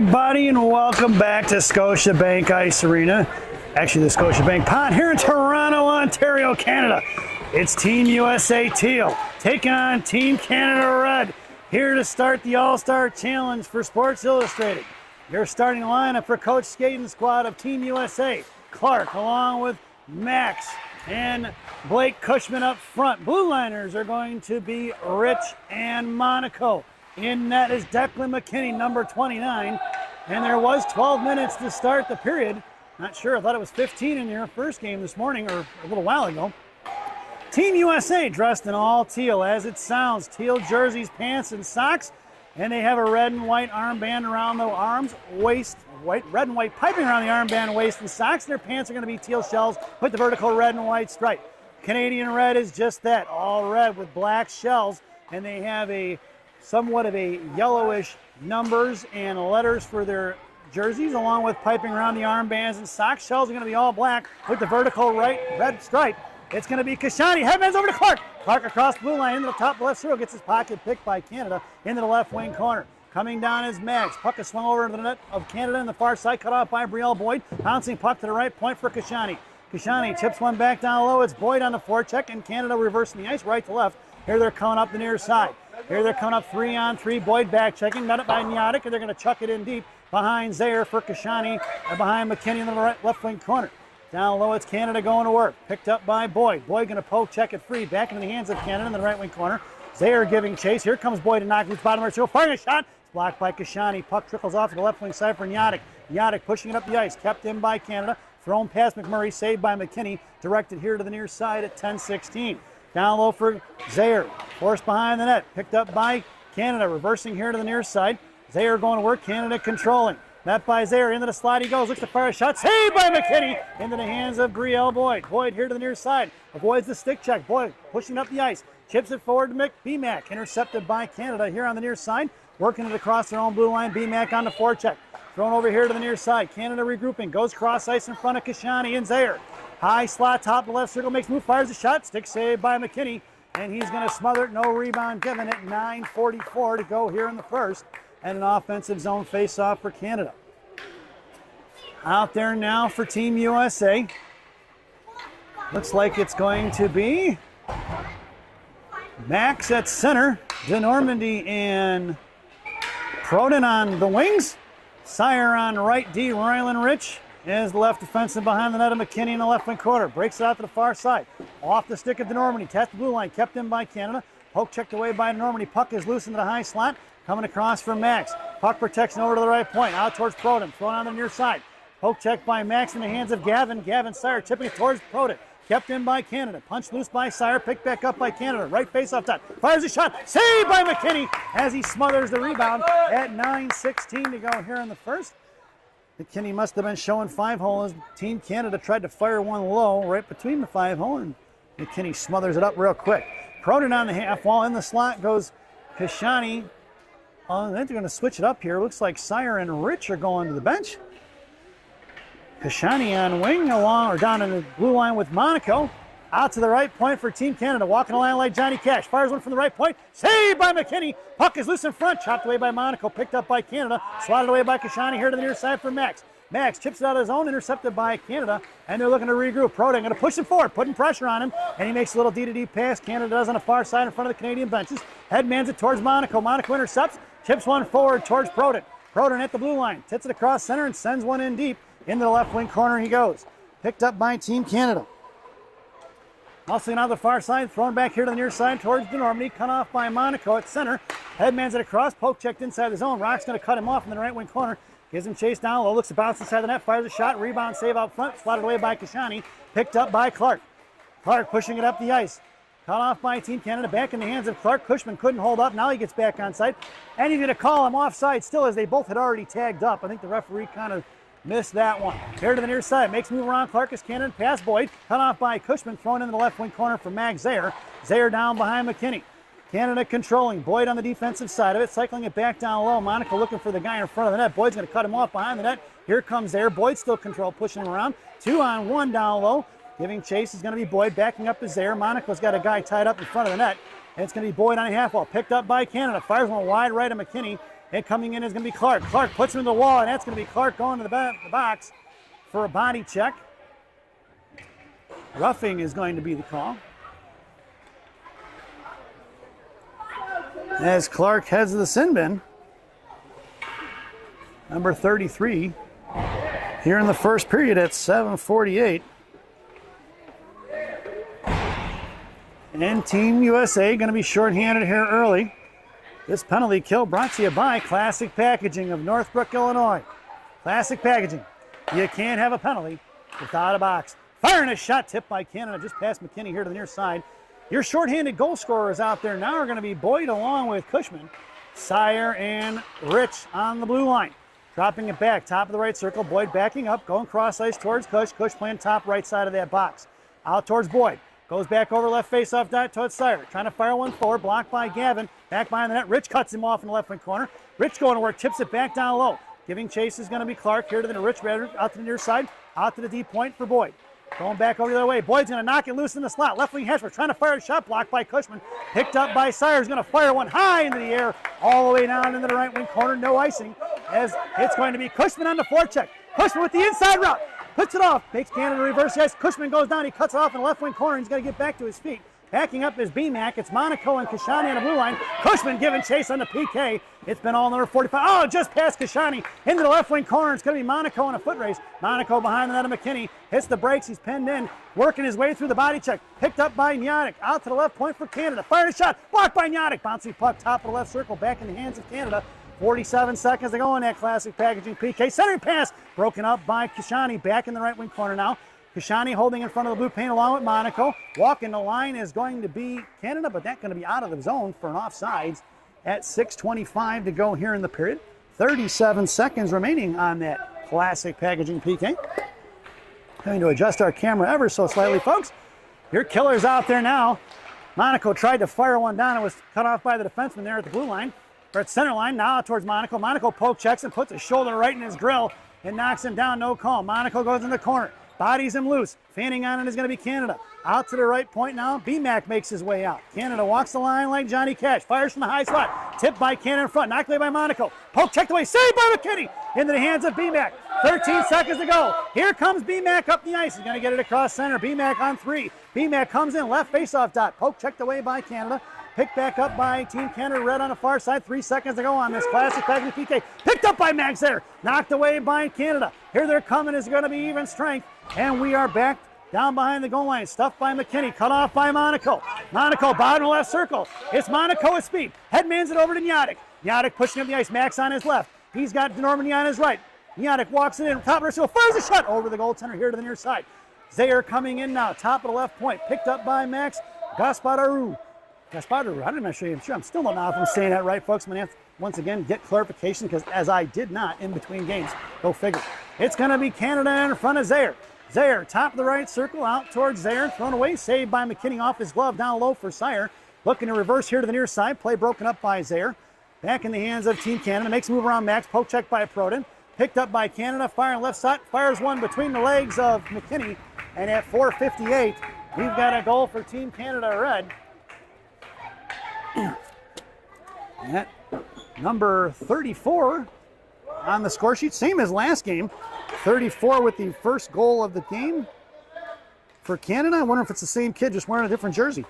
everybody, and welcome back to Scotiabank Ice Arena. Actually, the Scotiabank Pond here in Toronto, Ontario, Canada. It's Team USA Teal taking on Team Canada Red, here to start the All-Star Challenge for Sports Illustrated. Your starting lineup for Coach Skating Squad of Team USA: Clark along with Max and Blake Cushman up front. Blue liners are going to be Rich and Monaco. In net is Declan McKinney, number 29. And there was 12 minutes to start the period. Not sure, I thought it was 15 in your first game this morning, or a little while ago. Team USA dressed in all teal, as it sounds. Teal jerseys, pants, and socks. And they have a red and white armband around the arms, waist, red and white piping around the armband, waist, and socks. Their pants are going to be teal shells with the vertical red and white stripe. Canadian Red is just that, all red with black shells. And they have a somewhat of a yellowish numbers and letters for their jerseys, along with piping around the armbands and socks. Shells are going to be all black with the vertical red stripe. It's going to be Kashani. Headman's over to Clark. Clark across blue line into the top left circle. Gets his pocket picked by Canada into the left wing corner. Coming down is Max. Puck is swung over to the net of Canada in the far side. Cut off by Brielle Boyd. Bouncing puck to the right point for Kashani. Kashani chips one back down low. It's Boyd on the forecheck, and Canada reversing the ice right to left. Here they're coming up the near side. Here they're coming up 3-on-3. Boyd back checking. Got it by Nyadik, and they're going to chuck it in deep behind Zaire for Kashani and behind McKinney in the left wing corner. Down low, it's Canada going to work. Picked up by Boyd. Boyd going to poke, check it free. Back into the hands of Canada in the right wing corner. Zaire giving chase. Here comes Boyd to knock loose bottom right. Firing a shot. It's blocked by Kashani. Puck trickles off to the left wing side for Nyadik. Nyadik pushing it up the ice. Kept in by Canada. Thrown past McMurray. Saved by McKinney. Directed here to the near side at 10-16. Down low for Zaire. Forced behind the net. Picked up by Canada. Reversing here to the near side. Zaire going to work. Canada controlling. Net by Zaire. Into the slide he goes. Looks to fire a shot. Saved by McKinney. Into the hands of Brielle Boyd. Boyd here to the near side. Avoids the stick check. Boyd pushing up the ice. Chips it forward to BMAC. Intercepted by Canada here on the near side. Working it across their own blue line. BMAC on the forecheck. Thrown over here to the near side. Canada regrouping. Goes cross ice in front of Kashani and Zaire. High slot, top left circle, makes move, fires a shot. Stick saved by McKinney, and he's going to smother it. No rebound given at 9:44 to go here in the first. And an offensive zone face-off for Canada. Out there now for Team USA. Looks like it's going to be Max at center, DeNormandy and Proden on the wings. Sire on right D, Rylan Rich is the left defensive behind the net of McKinney in the left wing corner. Breaks it out to the far side. Off the stick of DeNormandy. Test the blue line. Kept in by Canada. Poke checked away by DeNormandy. Puck is loose into the high slot. Coming across for Max. Puck protection over to the right point. Out towards Proden. Thrown on the near side. Poke check by Max in the hands of Gavin. Gavin Sire tipping it towards Proden. Kept in by Canada. Punched loose by Sire. Picked back up by Canada. Right face off top. Fires a shot. Saved by McKinney as he smothers the rebound at 9:16 to go here in the first. McKinney must have been showing 5-hole as Team Canada tried to fire one low right between the 5-hole, and McKinney smothers it up real quick. Proden on the half wall. In the slot goes Kashani. I think they're going to switch it up here. Looks like Sire and Rich are going to the bench. Kashani on wing along or down in the blue line with Monaco. Out to the right point for Team Canada. Walking the line like Johnny Cash. Fires one from the right point. Saved by McKinney. Puck is loose in front. Chopped away by Monaco. Picked up by Canada. Swatted away by Kashani here to the near side for Max. Max chips it out of his own. Intercepted by Canada. And they're looking to regroup. Proden going to push him forward. Putting pressure on him. And he makes a little D-to-D pass. Canada does on the far side in front of the Canadian benches. Headmans it towards Monaco. Monaco intercepts. Chips one forward towards Proden. Proden at the blue line. Tits it across center and sends one in deep. Into the left wing corner he goes. Picked up by Team Canada. Also on the far side, thrown back here to the near side towards DeNormandy, cut off by Monaco at center. Headman's it across, poke checked inside the zone. Rock's going to cut him off in the right wing corner. Gives him chase down low, looks to bounce inside the net, fires a shot, rebound save out front, swatted away by Kashani, picked up by Clark. Clark pushing it up the ice. Cut off by Team Canada, back in the hands of Clark. Cushman couldn't hold up, now he gets back on site. And he's going to call him offside still, as they both had already tagged up. I think the referee kind of missed that one. Here to the near side. Makes move around Clark as Canada. Pass Boyd. Cut off by Cushman. Thrown in the left wing corner for Mag Zaire. Zaire down behind McKinney. Canada controlling. Boyd on the defensive side of it. Cycling it back down low. Monaco looking for the guy in front of the net. Boyd's going to cut him off behind the net. Here comes Zaire. Boyd still control. Pushing him around. 2-on-1 down low. Giving chase is going to be Boyd. Backing up is Zaire. Monaco's got a guy tied up in front of the net. And it's going to be Boyd on a half wall. Picked up by Canada. Fires one wide right of McKinney. And coming in is going to be Clark. Clark puts him in the wall, and that's going to be Clark going to the box for a body check. Roughing is going to be the call. As Clark heads to the sin bin. Number 33. Here in the first period at 7:48. And Team USA going to be shorthanded here early. This penalty kill brought to you by Classic Packaging of Northbrook, Illinois. Classic Packaging. You can't have a penalty without a box. Firing a shot tipped by Canada just past McKinney here to the near side. Your shorthanded goal scorers out there now are going to be Boyd along with Cushman, Sire, and Rich on the blue line. Dropping it back, top of the right circle. Boyd backing up, going cross ice towards Cush. Cush playing top right side of that box. Out towards Boyd. Goes back over left face-off dot towards Sire. Trying to fire one forward, blocked by Gavin. Back behind the net. Rich cuts him off in the left wing corner. Rich going to work, tips it back down low. Giving chase is going to be Clark here to the Rich, out to the near side. Out to the deep point for Boyd. Going back over the other way. Boyd's going to knock it loose in the slot. Left wing Heshmer trying to fire a shot, blocked by Cushman. Picked up by Sire. He's going to fire one high into the air, all the way down into the right wing corner. No icing, as it's going to be Cushman on the forecheck. Cushman with the inside route. Puts it off. Makes Canada reverse ice. Cushman goes down. He cuts it off in the left wing corner. He's got to get back to his feet. Backing up is BMAC. It's Monaco and Kashani on the blue line. Cushman giving chase on the PK. It's been all number 45. Oh, just past Kashani into the left wing corner. It's going to be Monaco in a foot race. Monaco behind the net of McKinney. Hits the brakes. He's pinned in. Working his way through the body check. Picked up by Nyadik. Out to the left point for Canada. Fired a shot. Blocked by Nyadik. Bouncy puck top of the left circle. Back in the hands of Canada. 47 seconds to go in that Classic Packaging PK. Centering pass broken up by Kashani. Back in the right wing corner now. Kashani holding in front of the blue paint along with Monaco. Walking the line is going to be Canada, but that's going to be out of the zone for an offsides at 6:25 to go here in the period. 37 seconds remaining on that Classic Packaging PK. Having to adjust our camera ever so slightly, folks. Your killer's out there now. Monaco tried to fire one down. It was cut off by the defenseman there at the blue line. Or at center line, now towards Monaco. Monaco poke checks and puts his shoulder right in his grill and knocks him down, no call. Monaco goes in the corner, bodies him loose. Fanning on it is going to be Canada. Out to the right point now, BMAC makes his way out. Canada walks the line like Johnny Cash, fires from the high slot. Tipped by Canada in front, knocked away by Monaco. Poke checked away, saved by McKinney. Into the hands of BMAC. 13 seconds to go. Here comes BMAC up the ice. He's going to get it across center. BMAC on 3. BMAC comes in, left face-off dot. Poke checked away by Canada. Picked back up by Team Canada, red on the far side. 3 seconds to go on this Classic Packaging PK. Picked up by Max there. Knocked away by Canada. Here they're coming is going to be even strength. And we are back down behind the goal line. Stuffed by McKinney. Cut off by Monaco. Monaco, bottom left circle. It's Monaco with speed. Headmans it over to Nyadik. Nyadik pushing up the ice. Max on his left. He's got Normandy on his right. Nyadik walks it in. Top of the circle. Fires a shot over the goaltender here to the near side. Zaire coming in now. Top of the left point. Picked up by Max Gaspadaru. I'm not sure. I'm still don't know if I'm saying that right, folks. I'm going to have to, once again, get clarification because as I did not in between games. Go figure. It's going to be Canada in front of Zaire. Zaire, top of the right circle, out towards Zaire. Thrown away, saved by McKinney off his glove, down low for Sire. Looking to reverse here to the near side. Play broken up by Zaire. Back in the hands of Team Canada. Makes a move around Max. Poke check by Proden. Picked up by Canada. Firing left side. Fires one between the legs of McKinney. And at 4:58, we've got a goal for Team Canada Red. At number 34 on the score sheet, same as last game. 34 with the first goal of the game for Canada. I wonder if it's the same kid just wearing a different jersey.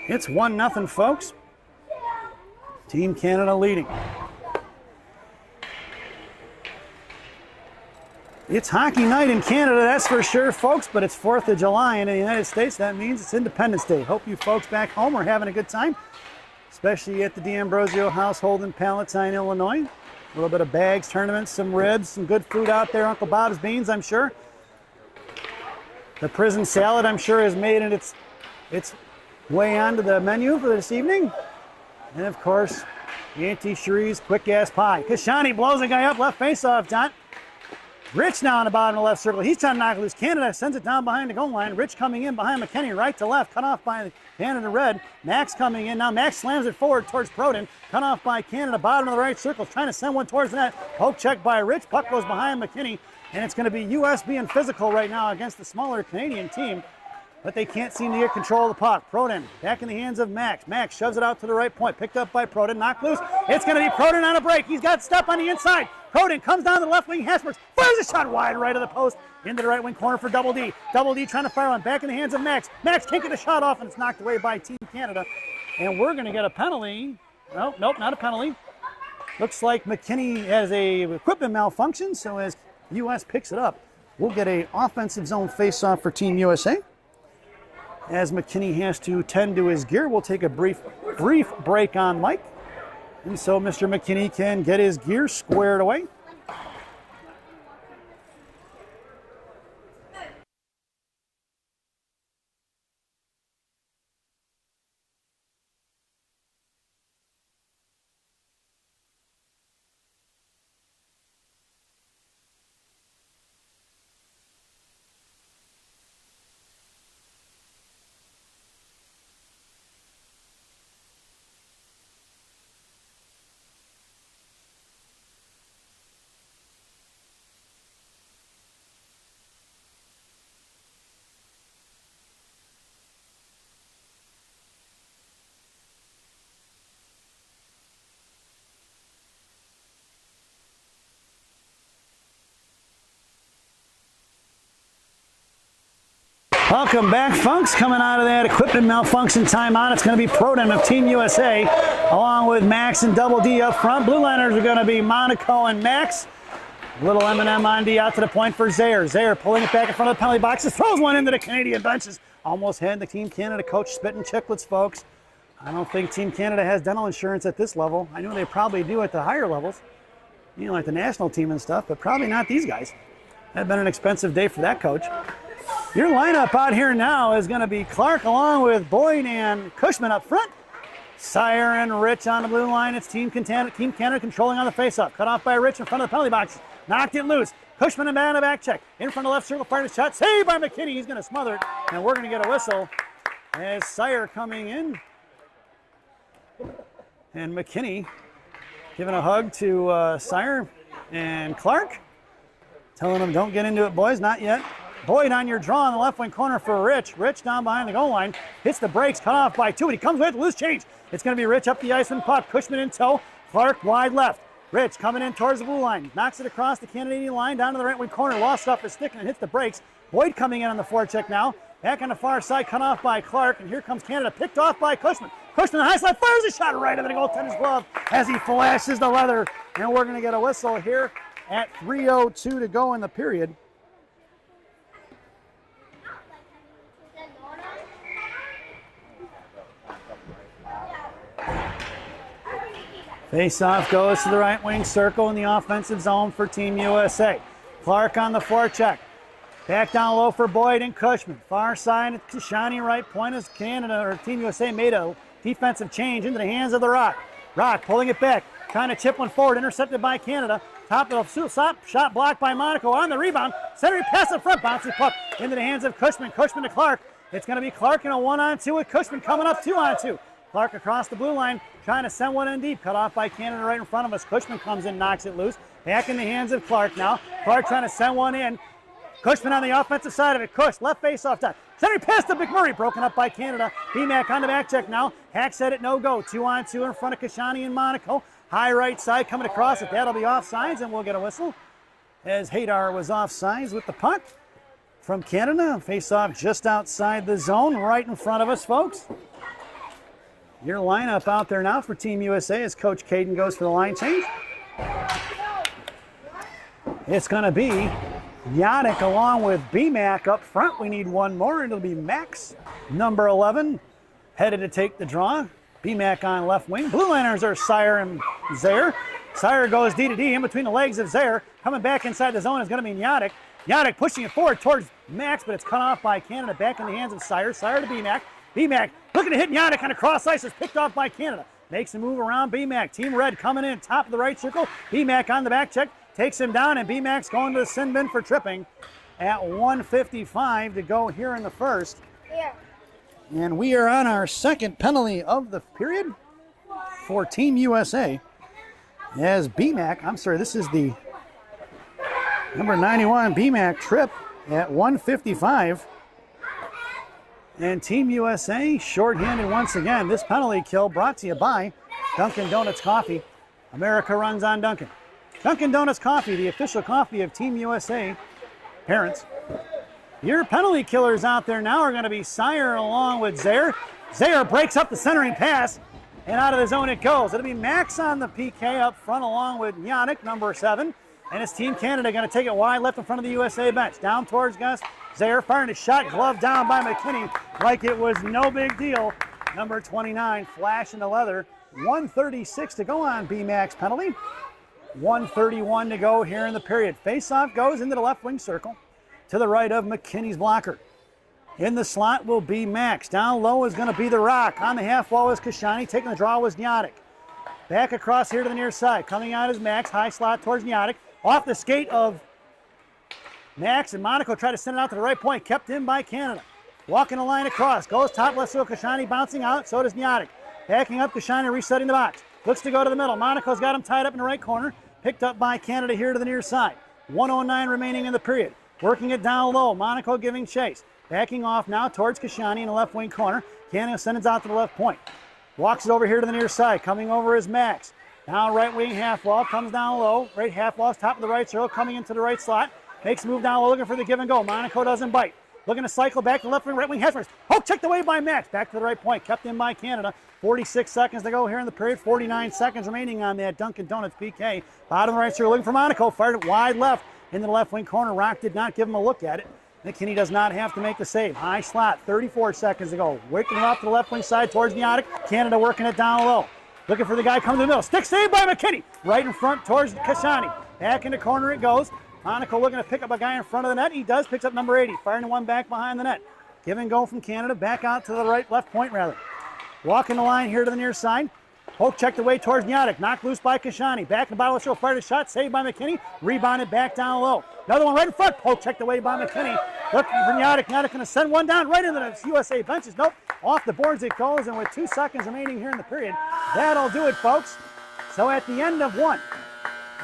It's 1-0, folks. Team Canada leading. It's hockey night in Canada, that's for sure, folks, but it's 4th of July in the United States. That means it's Independence Day. Hope you folks back home are having a good time, especially at the D'Ambrosio household in Palatine, Illinois. A little bit of bags, tournaments, some ribs, some good food out there. Uncle Bob's beans, I'm sure. The prison salad, I'm sure, has made it its way onto the menu for this evening. And, of course, Auntie Cherie's quick-ass pie. Kashani blows a guy up, left face-off dot. Rich now on the bottom of the left circle. He's trying to knock it loose. Canada sends it down behind the goal line. Rich coming in behind McKinney, right to left. Cut off by Canada Red. Max coming in. Now Max slams it forward towards Proden. Cut off by Canada, bottom of the right circle. Trying to send one towards the net. Poke check by Rich. Puck goes behind McKinney. And it's going to be U.S. being physical right now against the smaller Canadian team. but they can't seem to get control of the puck. Proden back in the hands of Max. Max shoves it out to the right point, picked up by Proden, knocked loose. It's going to be Proden on a break. He's got step on the inside. Proden comes down to the left wing, Hesperks fires a shot wide right of the post, into the right wing corner for Double D. Double D trying to fire one, back in the hands of Max. Max can't get the shot off, and it's knocked away by Team Canada. And we're going to get a penalty. Nope, not a penalty. Looks like McKinney has a equipment malfunction, so as U.S. picks it up, we'll get a offensive zone face-off for Team USA. As McKinney has to tend to his gear, we'll take a brief break on mic. And so Mr. McKinney can get his gear squared away. Welcome back, folks. Coming out of that equipment malfunction timeout, it's going to be Proden of Team USA, along with Max and Double D up front. Blue liners are going to be Monaco and Max. Little M&M on D out to the point for Zaire. Zaire pulling it back in front of the penalty boxes, throws one into the Canadian benches. Almost had the Team Canada coach spitting chicklets, folks. I don't think Team Canada has dental insurance at this level. I know they probably do at the higher levels, you know, like the national team and stuff, but probably not these guys. That'd been an expensive day for that coach. Your lineup out here now is going to be Clark along with Boyd and Cushman up front. Sire and Rich on the blue line. It's Team Canada controlling on the faceoff. Cut off by Rich in front of the penalty box. Knocked it loose. Cushman and on the back check. In front of the left circle, fired a shot. Saved by McKinney. He's going to smother it. And we're going to get a whistle as Sire coming in. And McKinney giving a hug to Sire and Clark. Telling them, don't get into it, boys. Not yet. Boyd on your draw in the left wing corner for Rich. Rich down behind the goal line. Hits the brakes, cut off by two, and he comes with loose change. It's going to be Rich up the ice and puck. Cushman in tow. Clark wide left. Rich coming in towards the blue line. Knocks it across the Canadian line down to the right wing corner. Lost off his stick and hits the brakes. Boyd coming in on the forecheck now. Back on the far side, cut off by Clark. And here comes Canada, picked off by Cushman. Cushman, the high slide, fires a shot right into the goaltender's glove as he flashes the leather. And we're going to get a whistle here at 3:02 to go in the period. Face-off goes to the right wing circle in the offensive zone for Team USA. Clark on the forecheck. Back down low for Boyd and Cushman. Far side to Shawnee right point as Canada or Team USA made a defensive change into the hands of the Rock. Rock pulling it back, trying to chip one forward, intercepted by Canada. Top of the shot blocked by Monaco on the rebound. Centering pass in front, bouncy puck into the hands of Cushman. Cushman to Clark. It's going to be Clark in a 1-on-2 with Cushman coming up 2-on-2. Clark across the blue line, trying to send one in deep. Cut off by Canada right in front of us. Cushman comes in, knocks it loose. Back in the hands of Clark now. Clark trying to send one in. Cushman on the offensive side of it. Cush, left face off top. Centering pass to McMurray, broken up by Canada. BMAC on the back check now. Hack said it, no go. 2-on-2 in front of Kashani and Monaco. High right side coming across it. That'll be offsides, and we'll get a whistle as Hadar was offsides with the puck from Canada. Face off just outside the zone, right in front of us, folks. Your lineup out there now for Team USA as Coach Caden goes for the line change. It's going to be Yannick along with BMAC up front. We need one more, and it'll be Max, number 11, headed to take the draw. BMAC on left wing. Blue liners are Sire and Zaire. Sire goes D to D in between the legs of Zaire. Coming back inside the zone is going to be Yannick. Yannick pushing it forward towards Max, but it's cut off by Canada. Back in the hands of Sire. Sire to BMAC. BMAC looking to hit Yannick on a cross ice, is picked off by Canada. Makes a move around BMAC. Team Red coming in, top of the right circle. BMAC on the back check, takes him down, and BMAC's going to the sin bin for tripping at 1:55 to go here in the first. Yeah. And we are on our second penalty of the period for Team USA. As BMAC, I'm sorry, this is the number 91 BMAC trip at 1:55. And Team USA shorthanded once again. This penalty kill brought to you by Dunkin' Donuts Coffee. America runs on Dunkin'. Dunkin' Donuts Coffee, the official coffee of Team USA. Parents, your penalty killers out there now are going to be Sire along with Zaire. Zaire breaks up the centering pass, and out of the zone it goes. It'll be Max on the PK up front along with Yannick, number 7. And it's Team Canada going to take it wide left in front of the USA bench. Down towards Gus. Zaire firing a shot, glove down by McKinney like it was no big deal. Number 29, flash in the leather. 1:36 to go on B-Max penalty. 1:31 to go here in the period. Face-off goes into the left wing circle to the right of McKinney's blocker. In the slot will be Max. Down low is going to be the Rock. On the half wall is Kashani. Taking the draw was Yannick. Back across here to the near side. Coming out is Max. High slot towards Yannick. Off the skate of Max, and Monaco tried to send it out to the right point. Kept in by Canada. Walking the line across. Goes top left field. Kashani bouncing out. So does Yannick. Backing up Kashani, resetting the box. Looks to go to the middle. Monaco's got him tied up in the right corner. Picked up by Canada here to the near side. 1:09 remaining in the period. Working it down low. Monaco giving chase. Backing off now towards Kashani in the left wing corner. Canada sends it out to the left point. Walks it over here to the near side. Coming over is Max. Now right wing half wall. Comes down low. Right half wall. Top of the right circle. Coming into the right slot. Makes a move down low, looking for the give and go. Monaco doesn't bite. Looking to cycle back to left wing, right wing head first. Poke checked away by Max. Back to the right point. Kept in by Canada. 46 seconds to go here in the period. 49 seconds remaining on that Dunkin' Donuts PK. Bottom right circle looking for Monaco. Fired it wide left into the left wing corner. Rock did not give him a look at it. McKinney does not have to make the save. High slot. 34 seconds to go. Working it off to the left wing side towards Yannick. Canada working it down low. Looking for the guy coming to the middle. Stick save by McKinney. Right in front towards Kashani. Back in the corner it goes. Monaco looking to pick up a guy in front of the net. He does. Picks up number 80. Firing one back behind the net. Give and go from Canada. Back out to the right, left point rather. Walking the line here to the near side. Poke checked away towards Yannick. Knocked loose by Kashani. Back in the bottom of the show. Fired a shot. Saved by McKinney. Rebounded back down low. Another one right in front. Poke checked away by McKinney. Looking for Yannick. Yannick going to send one down right into the USA benches. Nope. Off the boards it goes. And with 2 seconds remaining here in the period, that'll do it, folks. So at the end of one,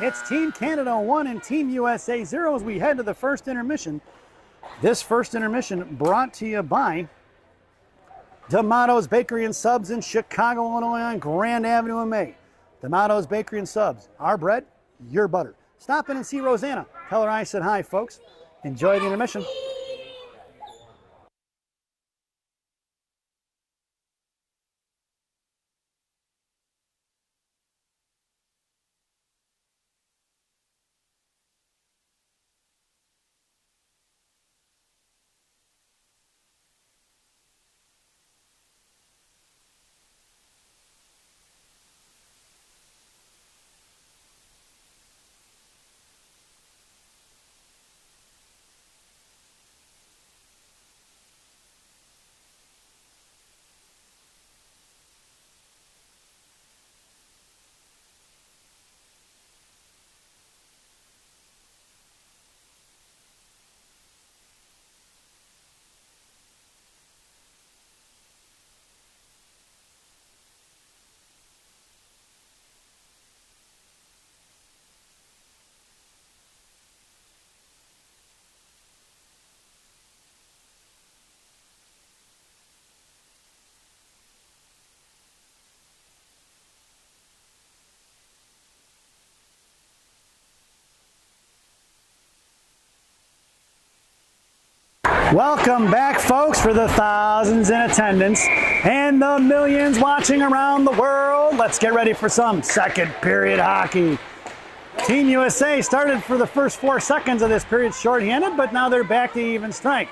it's Team Canada 1 and Team USA 0 as we head to the first intermission. This first intermission brought to you by D'Amato's Bakery and Subs in Chicago, Illinois on Grand Avenue in May. D'Amato's Bakery and Subs. Our bread, your butter. Stop in and see Rosanna. Tell her I said hi, folks. Enjoy the intermission. Welcome back, folks, for the thousands in attendance and the millions watching around the world. Let's get ready for some second period hockey. Team USA started for the first 4 seconds of this period shorthanded, but now they're back to even strength.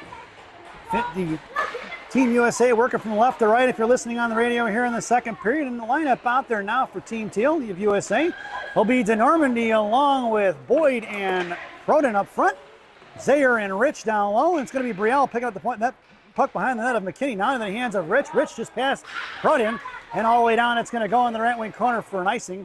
The Team USA working from left to right if you're listening on the radio here in the second period. And the lineup out there now for Team Teal of USA will be DeNormandy along with Boyd and Proden up front. Zaire and Rich down low, and it's going to be Brielle picking up the point, that puck behind the net of McKinney. Now in the hands of Rich. Rich just passed Proden, and all the way down it's going to go in the right wing corner for an icing.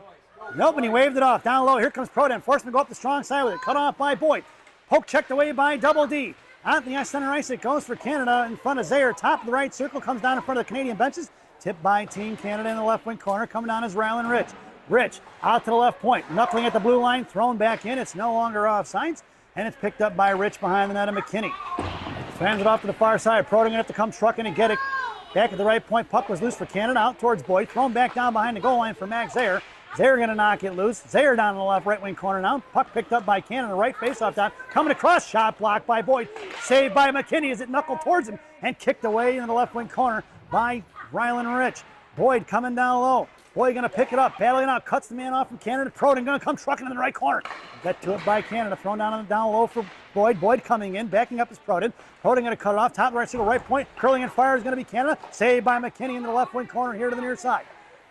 Nope, and he waved it off. Down low, here comes Proden. Forced him to go up the strong side with it. Cut off by Boyd. Poke checked away by Double D. Out the center ice it goes for Canada in front of Zaire. Top of the right circle, comes down in front of the Canadian benches. Tipped by Team Canada in the left wing corner. Coming down is Rylan Rich. Rich out to the left point. Knuckling at the blue line, thrown back in. It's no longer offsides. And it's picked up by Rich behind the net of McKinney. Fans it off to the far side. Proden gonna have to come trucking and get it back at the right point. Puck was loose for Canada, out towards Boyd. Thrown back down behind the goal line for Max Zayer. Zayer gonna knock it loose. Zayer down in the left right wing corner now. Puck picked up by Canada, right face-off down. Coming across, shot blocked by Boyd. Saved by McKinney as it knuckled towards him and kicked away in the left wing corner by Rylan Rich. Boyd coming down low. Boyd gonna pick it up, battling out, cuts the man off from Canada. Proden gonna come trucking in the right corner. Get to it by Canada, thrown down low for Boyd. Boyd coming in, backing up is Proden. Proden gonna cut it off, top right single right point. Curling and fire is gonna be Canada. Saved by McKinney in the left wing corner here to the near side.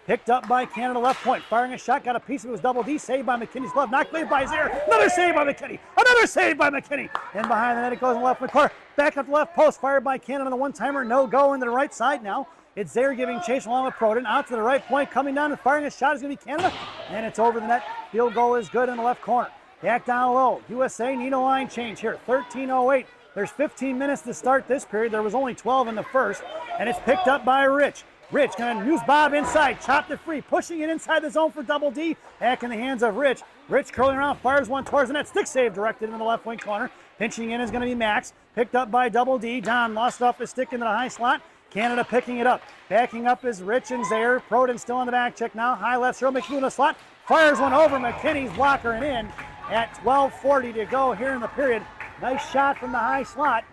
Picked up by Canada left point, firing a shot, got a piece of it, was double D, saved by McKinney's glove, knocked away by Zayer, another save by McKinney, another save by McKinney, and behind the net it goes in the left wing corner, back up the left post, fired by Canada on the one-timer, no go into the right side now. It's Zayer giving chase along with Proden, out to the right point, coming down and firing a shot is going to be Canada, and it's over the net. Field goal is good in the left corner. Back down low, USA need a line change here, 13:08. There's 15 minutes to start this period. There was only 12 in the first, and it's picked up by Rich. Rich gonna use Bob inside, chopped it free, pushing it inside the zone for double D. Back in the hands of Rich. Rich curling around, fires one towards the net. Stick save directed into the left wing corner. Pinching in is gonna be Max. Picked up by double D. Don lost off his stick into the high slot. Canada picking it up. Backing up is Rich and Zayer. Proden still on the back check now. High left throw, makes move in the slot. Fires one over McKinney's blocker and in at 12:40 to go here in the period. Nice shot from the high slot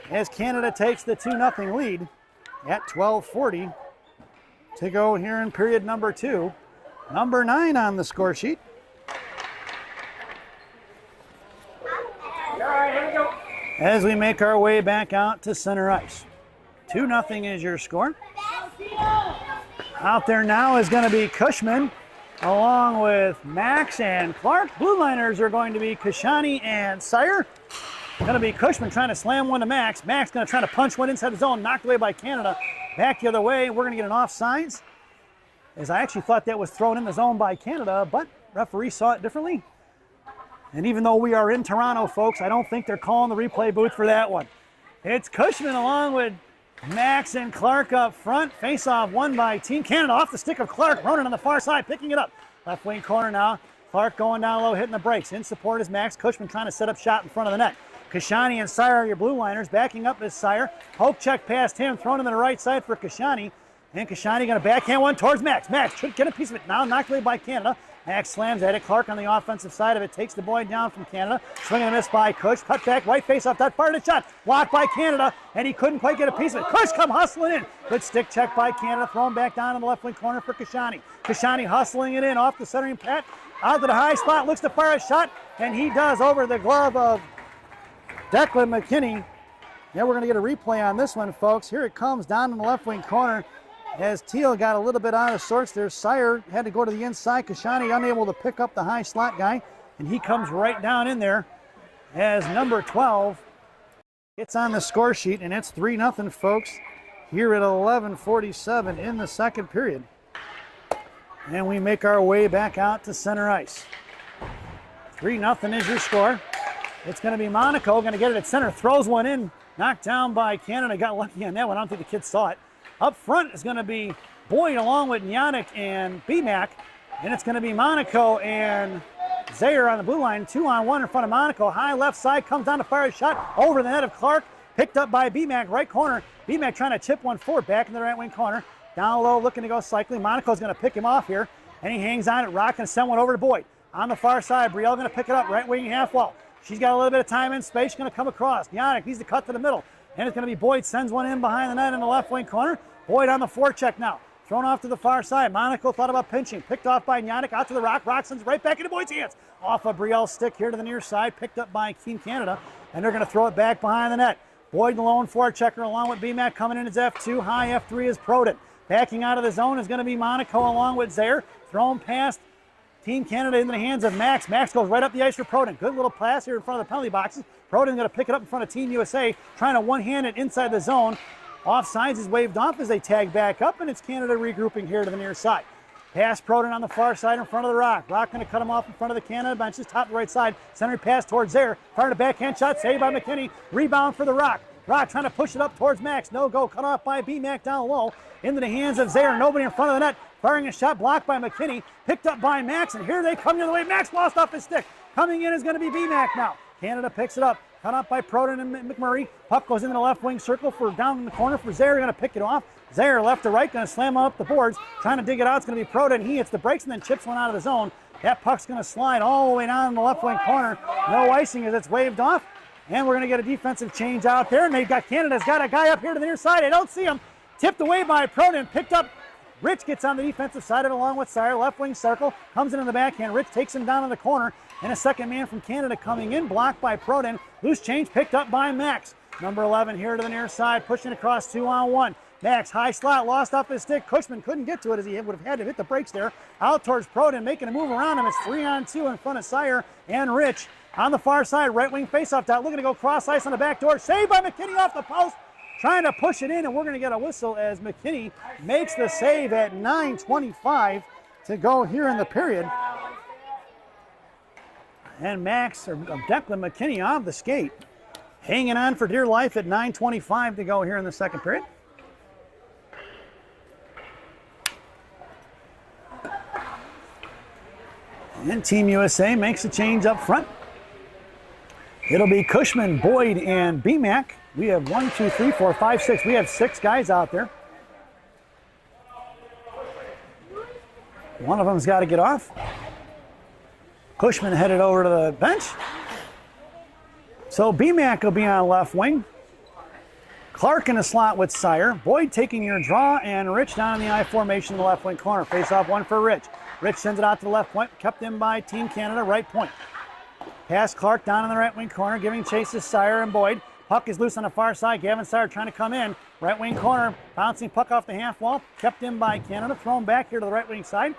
as Canada takes the 2-0 lead. At 12:40 to go here in period number 2. Number 9 on the score sheet. As we make our way back out to center ice. 2-0 is your score. Out there now is going to be Cushman along with Max and Clark. Blue liners are going to be Kashani and Sire. Going to be Cushman trying to slam one to Max. Max going to try to punch one inside the zone, knocked away by Canada. Back the other way, we're going to get an offsides. As I actually thought that was thrown in the zone by Canada, but referee saw it differently. And even though we are in Toronto, folks, I don't think they're calling the replay booth for that one. It's Cushman along with Max and Clark up front. Face-off won by Team Canada off the stick of Clark. Ronan on the far side, picking it up. Left wing corner now. Clark going down low, hitting the brakes. In support is Max. Cushman trying to set up shot in front of the net. Kashani and Sire are your blue liners. Backing up is Sire. Poke check past him, thrown him to the right side for Kashani. And Kashani going to backhand one towards Max. Max should get a piece of it now, knocked away by Canada. Max slams at it. Clark on the offensive side of it, takes the boy down from Canada. Swing and a miss by Cush. Cut back, right face off that, fired a shot. Blocked by Canada, and he couldn't quite get a piece of it. Cush come hustling in. Good stick check by Canada, thrown back down in the left wing corner for Kashani. Kashani hustling it in off the centering pat. Out to the high spot, looks to fire a shot, and he does over the glove of Declan McKinney. Yeah, we're going to get a replay on this one, folks. Here it comes down in the left wing corner as Teal got a little bit out of sorts there. Sire had to go to the inside. Kashani unable to pick up the high slot guy, and he comes right down in there as number 12. It's on the score sheet, and it's 3-0, folks, here at 11:47 in the second period. And we make our way back out to center ice. 3-0 is your score. It's going to be Monaco, going to get it at center, throws one in, knocked down by Canada, got lucky on that one. I don't think the kids saw it. Up front is going to be Boyd along with Yannick and BMAC, and it's going to be Monaco and Zayer on the blue line, 2-on-1 in front of Monaco. High left side, comes down to fire a shot over the net of Clark, picked up by BMAC, right corner. BMAC trying to chip one forward, back in the right wing corner. Down low, looking to go cycling. Monaco's going to pick him off here, and he hangs on it. Rock and send one over to Boyd. On the far side, Brielle going to pick it up, right wing half wall. She's got a little bit of time and space. She's going to come across. Yannick needs to cut to the middle. And it's going to be Boyd. Sends one in behind the net in the left wing corner. Boyd on the forecheck now. Thrown off to the far side. Monaco thought about pinching. Picked off by Yannick. Out to the Rock. Rock sends right back into Boyd's hands. Off of Brielle's stick here to the near side. Picked up by Team Canada. And they're going to throw it back behind the net. Boyd the lone forechecker along with BMAC coming in as F2. High F3 is Proden. Backing out of the zone is going to be Monaco along with Zayer. Thrown past Team Canada into the hands of Max. Max goes right up the ice for Proden. Good little pass here in front of the penalty boxes. Proden going to pick it up in front of Team USA, trying to one-hand it inside the zone. Offsides is waved off as they tag back up, and it's Canada regrouping here to the near side. Pass Proden on the far side in front of the Rock. Rock going to cut him off in front of the Canada benches, top right side. Centering pass towards Zayer. Firing a backhand shot, saved by McKinney. Rebound for the Rock. Rock trying to push it up towards Max. No go, cut off by BMAC down low. Into the hands of Zayer. Nobody in front of the net. Firing a shot blocked by McKinney. Picked up by Max, and here they come the other way. Max lost off his stick. Coming in is going to be BMAC now. Canada picks it up. cut off by Proden and McMurray. Puck goes into the left wing circle for down in the corner for Zaire, going to pick it off. Zaire left to right, going to slam up the boards, trying to dig it out. It's going to be Proden. He hits the brakes and then chips one out of the zone. That puck's going to slide all the way down in the left wing corner. No icing as it's waved off. And we're going to get a defensive change out there. And they've got Canada's got a guy up here to the near side. I don't see him. Tipped away by Proden, picked up. Rich gets on the defensive side of it along with Sire. Left wing circle, comes in the backhand. Rich takes him down in the corner. And a second man from Canada coming in, blocked by Proden. Loose change picked up by Max. Number 11 here to the near side, pushing across 2-on-1. Max, high slot, lost off his stick. Cushman couldn't get to it as he would have had to hit the brakes there. Out towards Proden, making a move around him. It's 3-on-2 in front of Sire and Rich. On the far side, right wing faceoff dot, looking to go cross ice on the back door. Saved by McKinney off the post. Trying to push it in, and we're going to get a whistle as McKinney makes the save at 9:25 to go here in the period. And Max, or Declan McKinney off the skate. Hanging on for dear life at 9:25 to go here in the second period. And Team USA makes a change up front. It'll be Cushman, Boyd, and BMAC. We have 1, 2, 3, 4, 5, 6. We have 6 guys out there. One of them's got to get off. Cushman headed over to the bench. So BMAC will be on left wing. Clark in the slot with Sire. Boyd taking your draw, and Rich down in the I formation in the left wing corner. Face off one for Rich. Rich sends it out to the left point, kept in by Team Canada, right point. Pass Clark down in the right wing corner, giving chase to Sire and Boyd. Puck is loose on the far side. Gavin Sire trying to come in. Right wing corner, bouncing puck off the half wall. Kept in by Canada, thrown back here to the right wing side.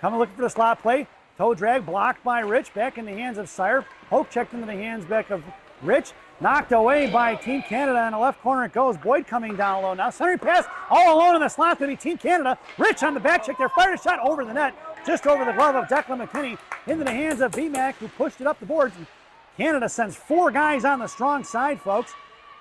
Coming looking for the slot play. Toe drag blocked by Rich, back in the hands of Sire. Poke checked into the hands back of Rich. Knocked away by Team Canada. In the left corner it goes. Boyd coming down low now. Centering pass all alone in the slot to be Team Canada. Rich on the back check there. Fired a shot over the net. Just over the glove of Declan McKinney. Into the hands of BMAC, who pushed it up the boards. Canada sends 4 guys on the strong side, folks.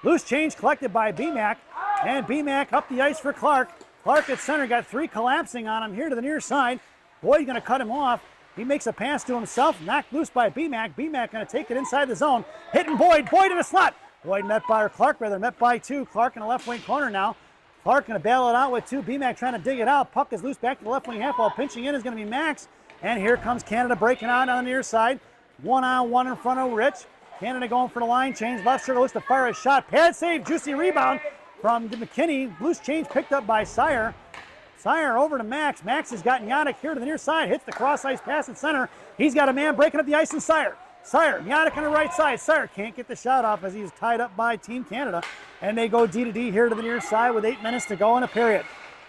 Loose change collected by BMAC. And BMAC up the ice for Clark. Clark at center got 3 collapsing on him here to the near side. Boyd going to cut him off. He makes a pass to himself, knocked loose by BMAC. BMAC going to take it inside the zone. Hitting Boyd. Boyd in the slot. Boyd met by, or Clark rather, met by 2. Clark in the left wing corner now. Clark going to bail it out with 2. BMAC trying to dig it out. Puck is loose back to the left wing half wall. Pinching in is going to be Max. And here comes Canada breaking out on the near side. 1-on-1 in front of Rich. Canada going for the line change. Left circle looks to fire a shot. Pad save. Juicy rebound from McKinney. Loose change picked up by Sire. Sire over to Max. Max has got Nyadek here to the near side. Hits the cross ice pass at center. He's got a man breaking up the ice in Sire. Sire, Nyadek on the right side. Sire can't get the shot off as he's tied up by Team Canada. And they go D to D here to the near side with 8 minutes to go in a period.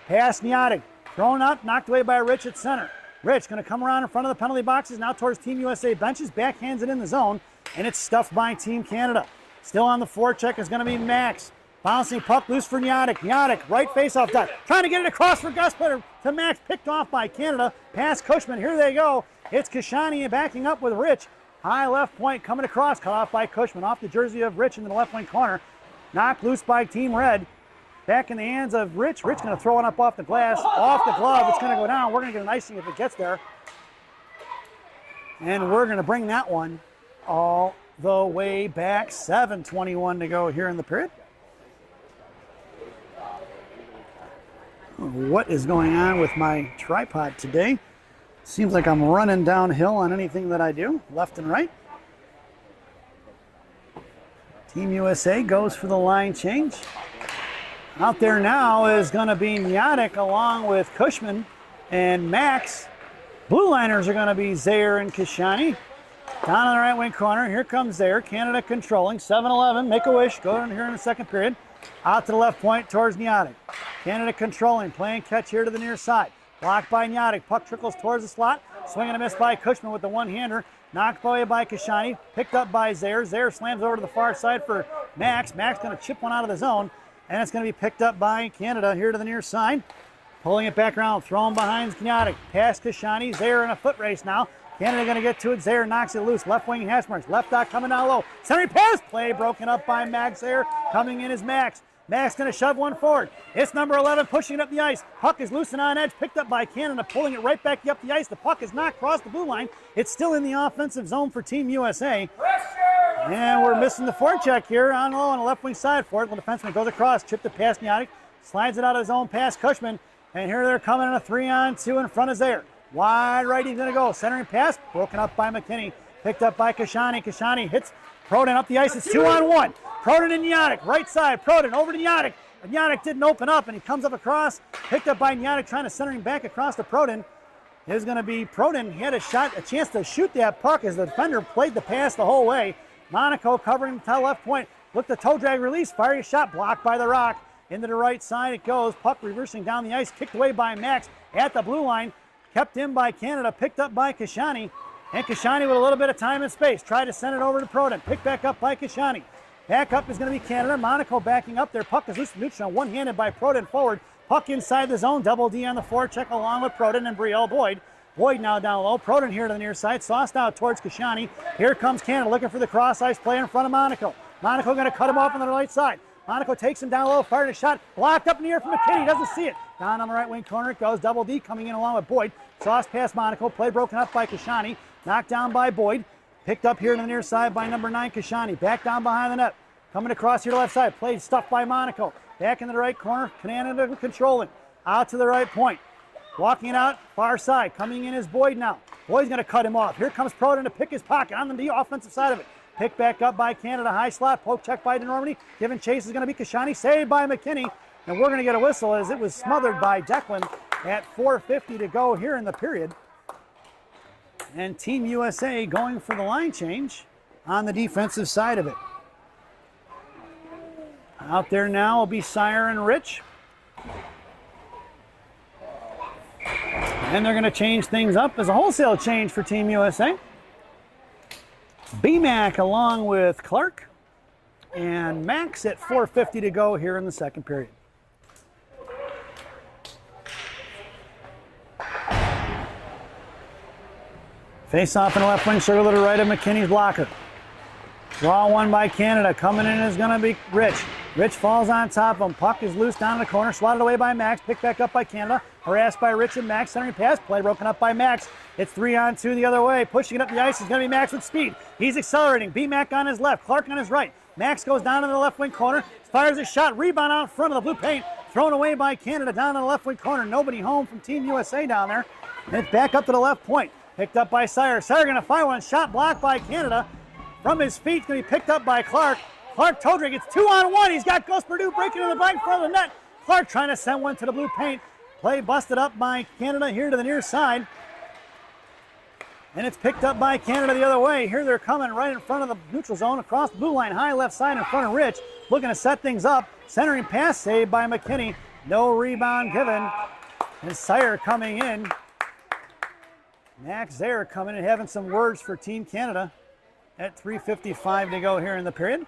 Pass Nyadek. Thrown up, knocked away by Rich at center. Rich going to come around in front of the penalty boxes, now towards Team USA benches, backhands it in the zone, and it's stuffed by Team Canada. Still on the forecheck is going to be Max. Bouncing puck loose for Nyadek. Nyadek, right face-off dot. Trying to get it across for Guspetter to Max, picked off by Canada. Pass Cushman, here they go. It's Kashani backing up with Rich. High left point coming across, cut off by Cushman. Off the jersey of Rich in the left wing corner. Knocked loose by Team Red. Back in the hands of Rich. Rich going to throw it up off the glass, off the glove. It's going to go down. We're going to get an icing if it gets there. And we're going to bring that one all the way back. 7:21 to go here in the period. What is going on with my tripod today? Seems like I'm running downhill on anything that I do, left and right. Team USA goes for the line change. Out there now is going to be Nyadek along with Cushman and Max. Blue liners are going to be Zaire and Kashani. Down on the right wing corner, here comes Zaire. Canada controlling, 7-11, make a wish, go in here in the second period. Out to the left point towards Nyadek. Canada controlling, playing catch here to the near side. Blocked by Nyadek, puck trickles towards the slot. Swing and a miss by Cushman with the one-hander. Knocked away by Kashani, picked up by Zaire. Zaire slams over to the far side for Max. Max going to chip one out of the zone. And it's going to be picked up by Canada here to the near side. Pulling it back around, thrown behind Nyadek. Past Kashani, Zaire in a foot race now. Canada going to get to it. Zaire knocks it loose. Left wing hash marks. Left dot coming down low. Centering pass play broken up by Max Zaire. Coming in is Max. Max going to shove one forward. It's number 11 pushing it up the ice. Puck is loose and on edge. Picked up by Canada, pulling it right back up the ice. The puck is not crossed the blue line. It's still in the offensive zone for Team USA. And we're missing the forecheck here on low on the left wing side for it. The defenseman goes across, chipped it past Niatic, slides it out of his own pass, Cushman. And here they're coming in a 3-on-2 in front of Zaire. Wide right, he's going to go. Centering pass, broken up by McKinney. Picked up by Kashani. Kashani hits Proden up the ice. It's 2-on-1. Proden and Niatic, right side. Proden over to Niatic. Niatic didn't open up, and he comes up across. Picked up by Niatic, trying to center him back across to Proden. It was going to be Proden. He had a chance to shoot that puck as the defender played the pass the whole way. Monaco covering the left point. Looked the toe drag release, fired a shot, blocked by the Rock. Into the right side it goes. Puck reversing down the ice, kicked away by Max at the blue line. Kept in by Canada, picked up by Kashani. And Kashani with a little bit of time and space. Tried to send it over to Proden. Picked back up by Kashani. Back up is going to be Canada. Monaco backing up there. Puck is loose from neutral, one-handed by Proden forward. Puck inside the zone. Double D on the forecheck along with Proden and Brielle Boyd. Boyd now down low. Proden here to the near side. Sauced out towards Kashani. Here comes Canada looking for the cross-ice play in front of Monaco. Monaco going to cut him off on the right side. Monaco takes him down low, fired a shot, blocked up in the air from McKinney, doesn't see it. Down on the right wing corner it goes, double D coming in along with Boyd. Sauce past Monaco, play broken up by Kashani, knocked down by Boyd. Picked up here to the near side by number 9, Kashani. Back down behind the net, coming across here to the left side, played stuffed by Monaco. Back into the right corner, Canada controlling. Out to the right point, walking it out, far side, coming in is Boyd now. Boyd's going to cut him off. Here comes Proden to pick his pocket on the offensive side of it. Picked back up by Canada, high slot, poke check by DeNormandie. Giving chase is going to be Kashani, saved by McKinney. And we're going to get a whistle as it was smothered by Declan at 4:50 to go here in the period. And Team USA going for the line change on the defensive side of it. Out there now will be Sire and Rich. And they're going to change things up as a wholesale change for Team USA. BMAC along with Clark and Max at 4:50 to go here in the second period. Face off in the left wing circle to the right of McKinney's blocker. Draw one by Canada. Coming in is going to be Rich. Rich falls on top of him. Puck is loose down in the corner. Swatted away by Max. Picked back up by Canada. Harassed by Rich and Max. Centering pass. Play broken up by Max. It's 3-on-2 the other way. Pushing it up the ice is going to be Max with speed. He's accelerating. B-Mac on his left. Clark on his right. Max goes down in the left wing corner. Fires a shot. Rebound out in front of the blue paint. Thrown away by Canada down in the left wing corner. Nobody home from Team USA down there. And it's back up to the left point. Picked up by Sire. Sire going to fire one. Shot blocked by Canada. From his feet, going to be picked up by Clark. Clark toe drag. It's 2-on-1. He's got Gus Perdue breaking in the back in front of the net. Clark trying to send one to the blue paint. Play busted up by Canada here to the near side. And it's picked up by Canada the other way. Here they're coming right in front of the neutral zone across the blue line, high left side in front of Rich. Looking to set things up. Centering pass saved by McKinney. No rebound given. And Sire coming in. Max Zaire coming in, having some words for Team Canada at 3:55 to go here in the period.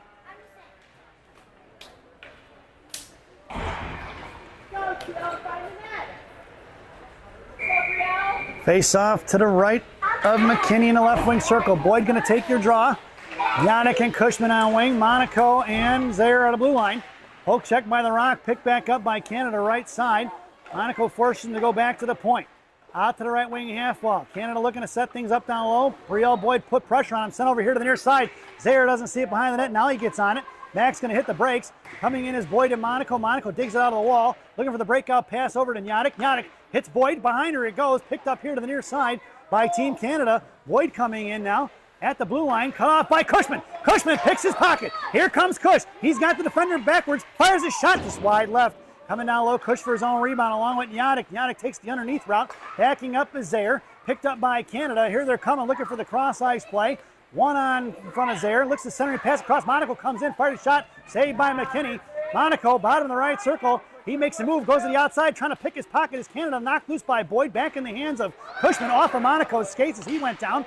Face off to the right of McKinney in the left wing circle. Boyd going to take your draw. Yannick and Cushman on wing. Monaco and Zaire on the blue line. Poke check by the Rock. Picked back up by Canada right side. Monaco forcing him to go back to the point. Out to the right wing half wall. Canada looking to set things up down low. Brielle Boyd put pressure on him. Sent over here to the near side. Zaire doesn't see it behind the net. Now he gets on it. Max going to hit the brakes. Coming in is Boyd and Monaco. Monaco digs it out of the wall. Looking for the breakout pass over to Niatic. Niatic hits Boyd. Behind her it goes. Picked up here to the near side by Team Canada. Boyd coming in now at the blue line. Cut off by Cushman. Cushman picks his pocket. Here comes Cush. He's got the defender backwards. Fires a shot just wide left. Coming down low, Cush for his own rebound along with Niatic. Niatic takes the underneath route. Backing up is Zaire. Picked up by Canada. Here they're coming, looking for the cross-ice play. One on in front of Zaire. Looks to centering pass across. Monaco comes in, fired a shot. Saved by McKinney. Monaco, bottom of the right circle. He makes a move, goes to the outside, trying to pick his pocket as Canada knocked loose by Boyd. Back in the hands of Cushman off of Monaco's skates as he went down.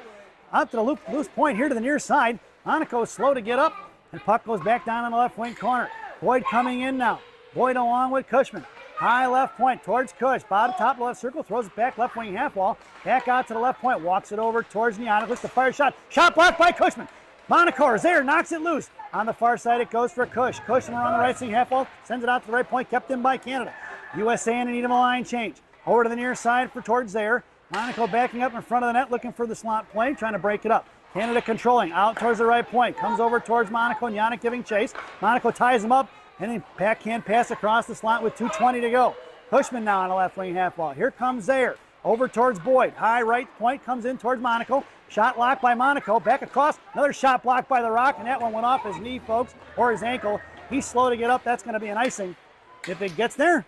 Out to the loose point here to the near side. Monaco is slow to get up. And puck goes back down in the left wing corner. Boyd coming in now. Boyd along with Cushman. High left point towards Cush. Bottom top left circle. Throws it back left wing half wall. Back out to the left point. Walks it over towards Niatic. Looks to fire shot. Shot blocked by Cushman. Monaco is there. Knocks it loose. On the far side it goes for Cush. Cushman on the right wing half wall. Sends it out to the right point. Kept in by Canada. USA in need of a line change. Over to the near side for towards there. Monaco backing up in front of the net. Looking for the slot play. Trying to break it up. Canada controlling, out towards the right point, comes over towards Monaco, and Yannick giving chase. Monaco ties him up, and then backhand pass across the slot with 2:20 to go. Cushman now on the left wing half wall. Here comes Zaire, over towards Boyd. High right point, comes in towards Monaco. Shot blocked by Monaco, back across, another shot blocked by the Rock, and that one went off his knee, folks, or his ankle. He's slow to get up, that's gonna be an icing if it gets there.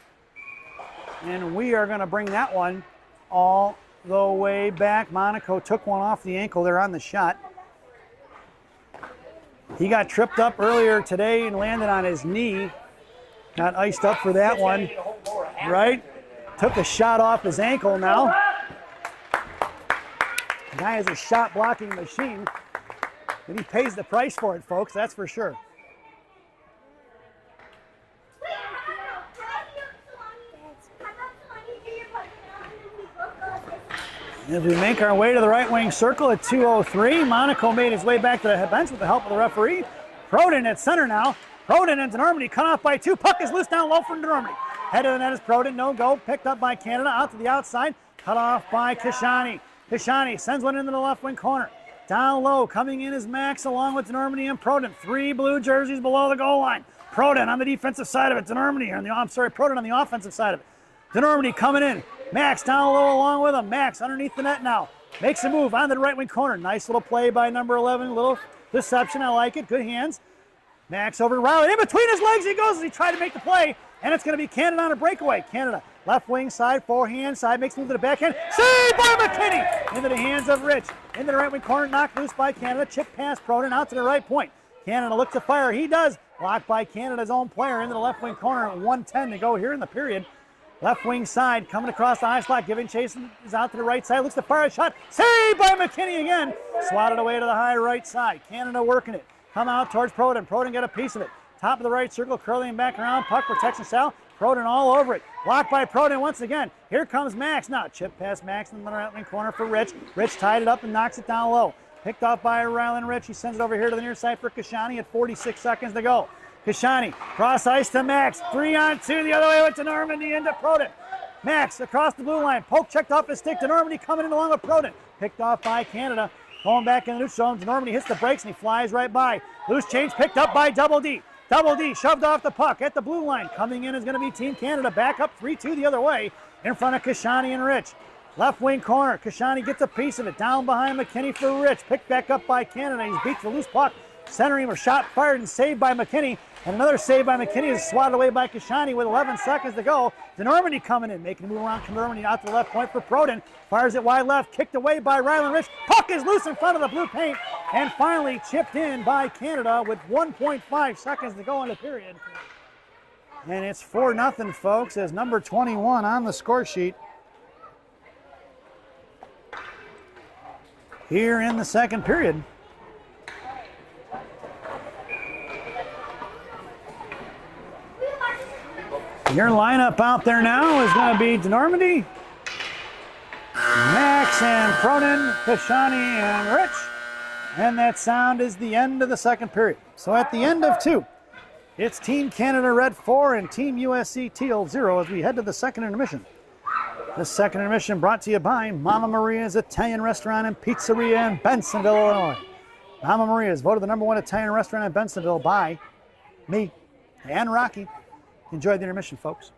And we are gonna bring that one all the way back. Monaco took one off the ankle there on the shot. He got tripped up earlier today and landed on his knee. Got iced up for that one, right? Took a shot off his ankle now. The guy is a shot blocking machine, and he pays the price for it, folks, that's for sure. As we make our way to the right wing circle at 2:03, Monaco made his way back to the bench with the help of the referee. Proden at center now. Proden and DeNormandy cut off by two. Puck is loose down low from DeNormandy. Head of the net is Proden, no go. Picked up by Canada, out to the outside. Cut off by Kashani. Kashani sends one into the left wing corner. Down low, coming in is Max along with DeNormandy and Proden. Three blue jerseys below the goal line. Proden on the defensive side of it. DeNormandy Proden on the offensive side of it. DeNormandy coming in. Max down low along with him. Max underneath the net now. Makes a move on the right wing corner. Nice little play by number 11. Little deception. I like it. Good hands. Max over to Riley. In between his legs he goes as he tried to make the play. And it's going to be Canada on a breakaway. Canada left wing side, forehand side. Makes a move to the backhand. Saved by McKinney. Into the hands of Rich. Into the right wing corner. Knocked loose by Canada. Chip pass Proden out to the right point. Canada looks to fire. He does. Blocked by Canada's own player into the left wing corner. 1:10 to go here in the period. Left wing side, coming across the high slot, giving chase is out to the right side, looks to fire a shot, saved by McKinney again, swatted away to the high right side. Canada working it, come out towards Proden. Proden got a piece of it, top of the right circle, curling back around, puck protection style, Proden all over it, blocked by Proden once again. Here comes Max now, chip past Max in the right wing corner for Rich. Rich tied it up and knocks it down low. Picked off by Rylan Rich, he sends it over here to the near side for Kashani at 46 seconds to go. Kashani, cross ice to Max, 3-on-2 the other way with DeNormandy into Proden. Max across the blue line, poke checked off his stick, DeNormandy coming in along with Proden. Picked off by Canada, going back in the neutral zone, DeNormandy hits the brakes and he flies right by. Loose change picked up by Double D. Double D shoved off the puck at the blue line. Coming in is going to be Team Canada, back up 3-2 the other way in front of Kashani and Rich. Left wing corner, Kashani gets a piece of it, down behind McKinney for Rich. Picked back up by Canada, he's beat the loose puck. Centering, a shot fired and saved by McKinney. And another save by McKinney is swatted away by Kashani with 11 seconds to go. DeNormandy coming in, making a move around DeNormandy out to the left point for Proden. Fires it wide left, kicked away by Rylan Rich. Puck is loose in front of the blue paint. And finally chipped in by Canada with 1.5 seconds to go in the period. And it's 4-0, folks, as number 21 on the score sheet. Here in the second period. Your lineup out there now is going to be DeNormandy, Max and Proden, Kashani and Rich. And that sound is the end of the second period. So at the end of 2, it's Team Canada Red 4 and Team USC Teal 0 as we head to the second intermission. This second intermission brought to you by Mama Maria's Italian Restaurant and Pizzeria in Bensonville, Illinois. Mama Maria's voted the #1 Italian restaurant in Bensonville by me and Rocky. Enjoy the intermission, folks.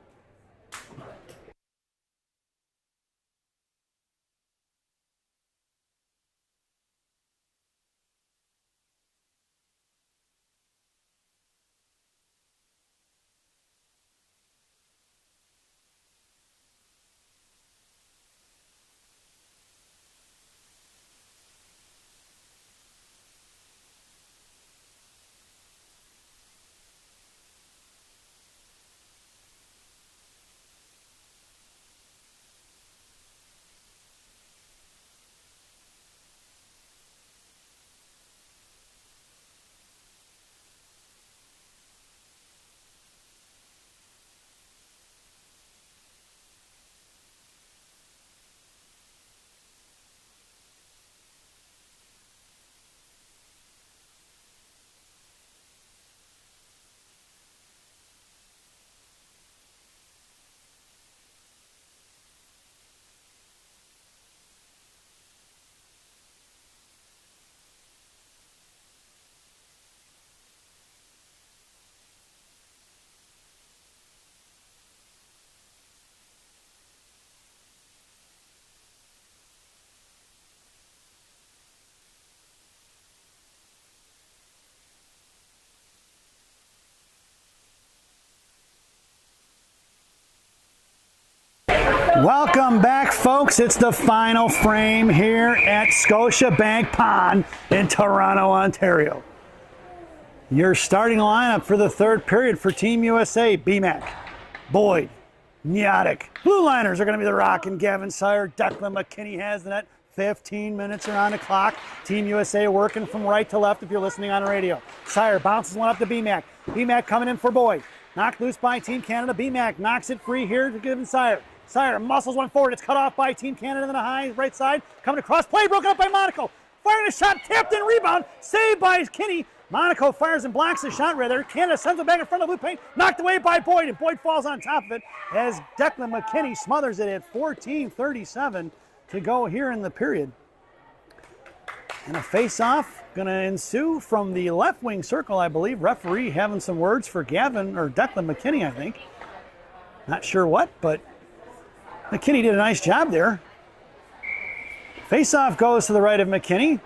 Welcome back, folks. It's the final frame here at Scotiabank Pond in Toronto, Ontario. Your starting lineup for the third period for Team USA: BMAC, Boyd, Nyatic. Blue liners are going to be the Rock and Gavin Sire. Declan McKinney has the net. 15 minutes are on the clock. Team USA working from right to left if you're listening on the radio. Sire bounces one up to BMAC. BMAC coming in for Boyd. Knocked loose by Team Canada. BMAC knocks it free here to Gavin Sire. Sire muscles one forward. It's cut off by Team Canada in the high right side. Coming across. Play broken up by Monaco. Firing a shot. Tapped in. Rebound. Saved by Kinney. Monaco fires and blocks the shot rather. Canada sends it back in front of the blue paint. Knocked away by Boyd. And Boyd falls on top of it as Declan McKinney smothers it at 14:37 to go here in the period. And a face-off going to ensue from the left wing circle, I believe. Referee having some words for Gavin or Declan McKinney, I think. Not sure what, but McKinney did a nice job there. Face-off goes to the right of McKinney.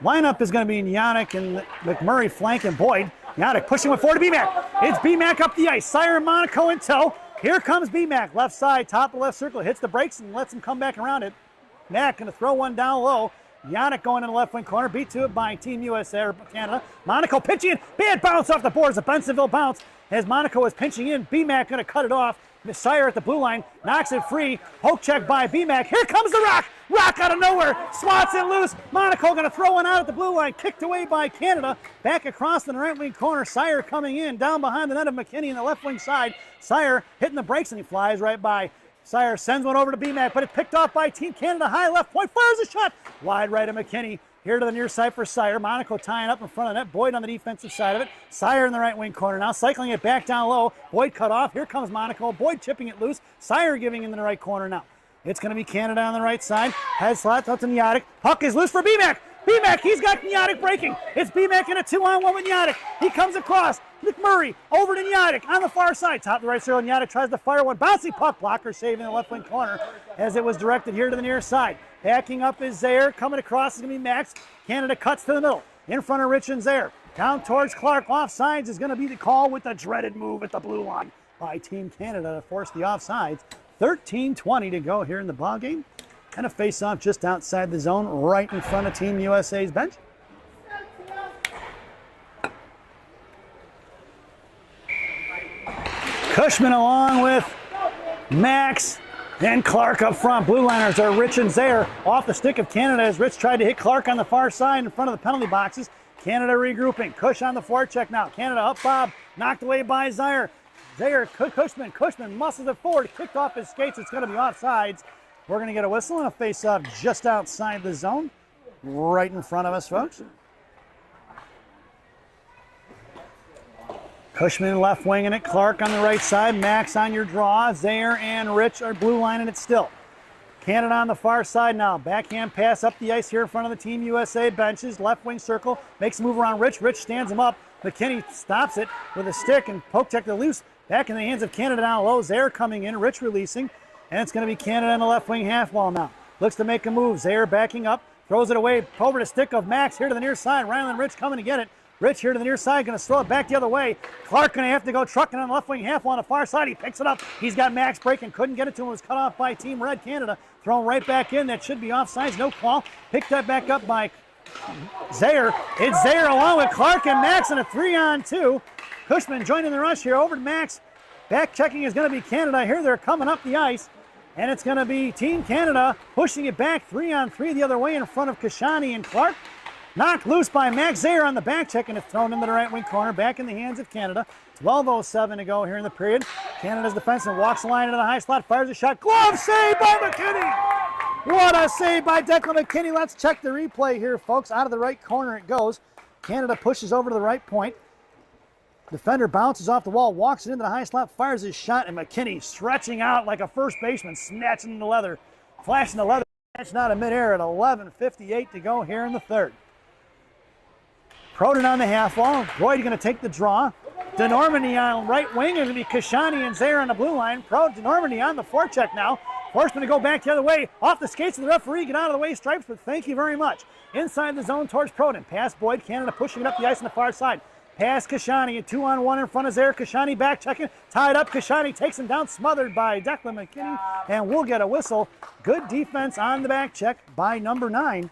Lineup is going to be Nyatic and McMurray flanking Boyd. Nyatic pushing one forward to BMAC. It's BMAC up the ice. Sire and Monaco in tow. Here comes BMAC. Left side, top of the left circle. Hits the brakes and lets him come back around it. Mac going to throw one down low. Nyatic going in the left wing corner. Beat to it by Team USA or Canada. Monaco pitching in. Bad bounce off the boards. A Bensonville bounce as Monaco is pinching in. BMAC going to cut it off. Sire at the blue line knocks it free. Poke check by BMAC. Here comes the Rock. Rock out of nowhere. Swats it loose. Monaco going to throw one out at the blue line. Kicked away by Canada. Back across in the right wing corner. Sire coming in. Down behind the net of McKinney in the left wing side. Sire hitting the brakes and he flies right by. Sire sends one over to BMAC, but it's picked off by Team Canada. High left point. Fires a shot. Wide right of McKinney. Here to the near side for Sire. Monaco tying up in front of the net. Boyd on the defensive side of it. Sire in the right wing corner now. Cycling it back down low. Boyd cut off. Here comes Monaco. Boyd chipping it loose. Sire giving in the right corner now. It's going to be Canada on the right side. Head slot up to Nyatic. Puck is loose for BMAC. BMAC, he's got Nyatic breaking. It's BMAC in a 2-on-1 with Nyatic. He comes across. McMurray over to Nyatic on the far side. Top of the right circle. Nyatic tries to fire one. Bouncing puck. Blocker saving the left wing corner as it was directed here to the near side. Backing up is Zaire. Coming across is going to be Max. Canada cuts to the middle. In front of Rich and Zaire. Down towards Clark. Offsides is going to be the call with the dreaded move at the blue line by Team Canada to force the offsides. 13:20 to go here in the ballgame. And a face-off just outside the zone, right in front of Team USA's bench. Cushman along with Max and Clark up front. Blue liners are Rich and Zaire off the stick of Canada as Rich tried to hit Clark on the far side in front of the penalty boxes. Canada regrouping. Cush on the forecheck now. Canada up Bob. Knocked away by Zaire. Zaire, Cushman. Cushman muscles it forward. Kicked off his skates. It's going to be offsides. We're going to get a whistle and a face-off just outside the zone. Right in front of us, folks. Cushman left winging it. Clark on the right side. Max on your draw. Zaire and Rich are blue lining it still. Canada on the far side now. Backhand pass up the ice here in front of the Team USA benches. Left wing circle. Makes a move around Rich. Rich stands him up. McKinney stops it with a stick and poke check the loose. Back in the hands of Canada down low. Zaire coming in. Rich releasing. And it's going to be Canada in the left wing half wall now. Looks to make a move. Zaire backing up. Throws it away. Over the stick of Max here to the near side. Ryland Rich coming to get it. Rich here to the near side, going to throw it back the other way. Clark going to have to go trucking on the left wing half on the far side. He picks it up. He's got Max breaking. Couldn't get it to him. It was cut off by Team Red Canada. Thrown right back in. That should be offsides. No call. Picked that back up by Zaire. It's Zaire along with Clark and Max in a 3-on-2. Cushman joining the rush here over to Max. Back checking is going to be Canada. Here they're coming up the ice. And it's going to be Team Canada pushing it back 3-on-3 the other way in front of Kashani and Clark. Knocked loose by Max Zaire on the back check, and it's thrown into the right wing corner, back in the hands of Canada. 12:07 to go here in the period. Canada's defenseman walks the line into the high slot, fires a shot. Glove save by McKinney! What a save by Declan McKinney. Let's check the replay here, folks. Out of the right corner it goes. Canada pushes over to the right point. Defender bounces off the wall, walks it into the high slot, fires his shot, and McKinney stretching out like a first baseman, snatching the leather, flashing the leather, snatching out of midair at 11:58 to go here in the third. Proden on the half wall. Boyd going to take the draw. DeNormandy on right wing. It's going to be Kashani and Zaire on the blue line. DeNormandy on the forecheck now. Horseman to go back the other way. Off the skates of the referee. Get out of the way, Stripes, but thank you very much. Inside the zone towards Proden. Pass Boyd. Canada pushing it up the ice on the far side. past Kashani, a 2-on-1 in front of Zaire. Kashani back checking, tied up. Kashani takes him down, smothered by Declan McKinney, and we'll get a whistle. Good defense on the back check by number 9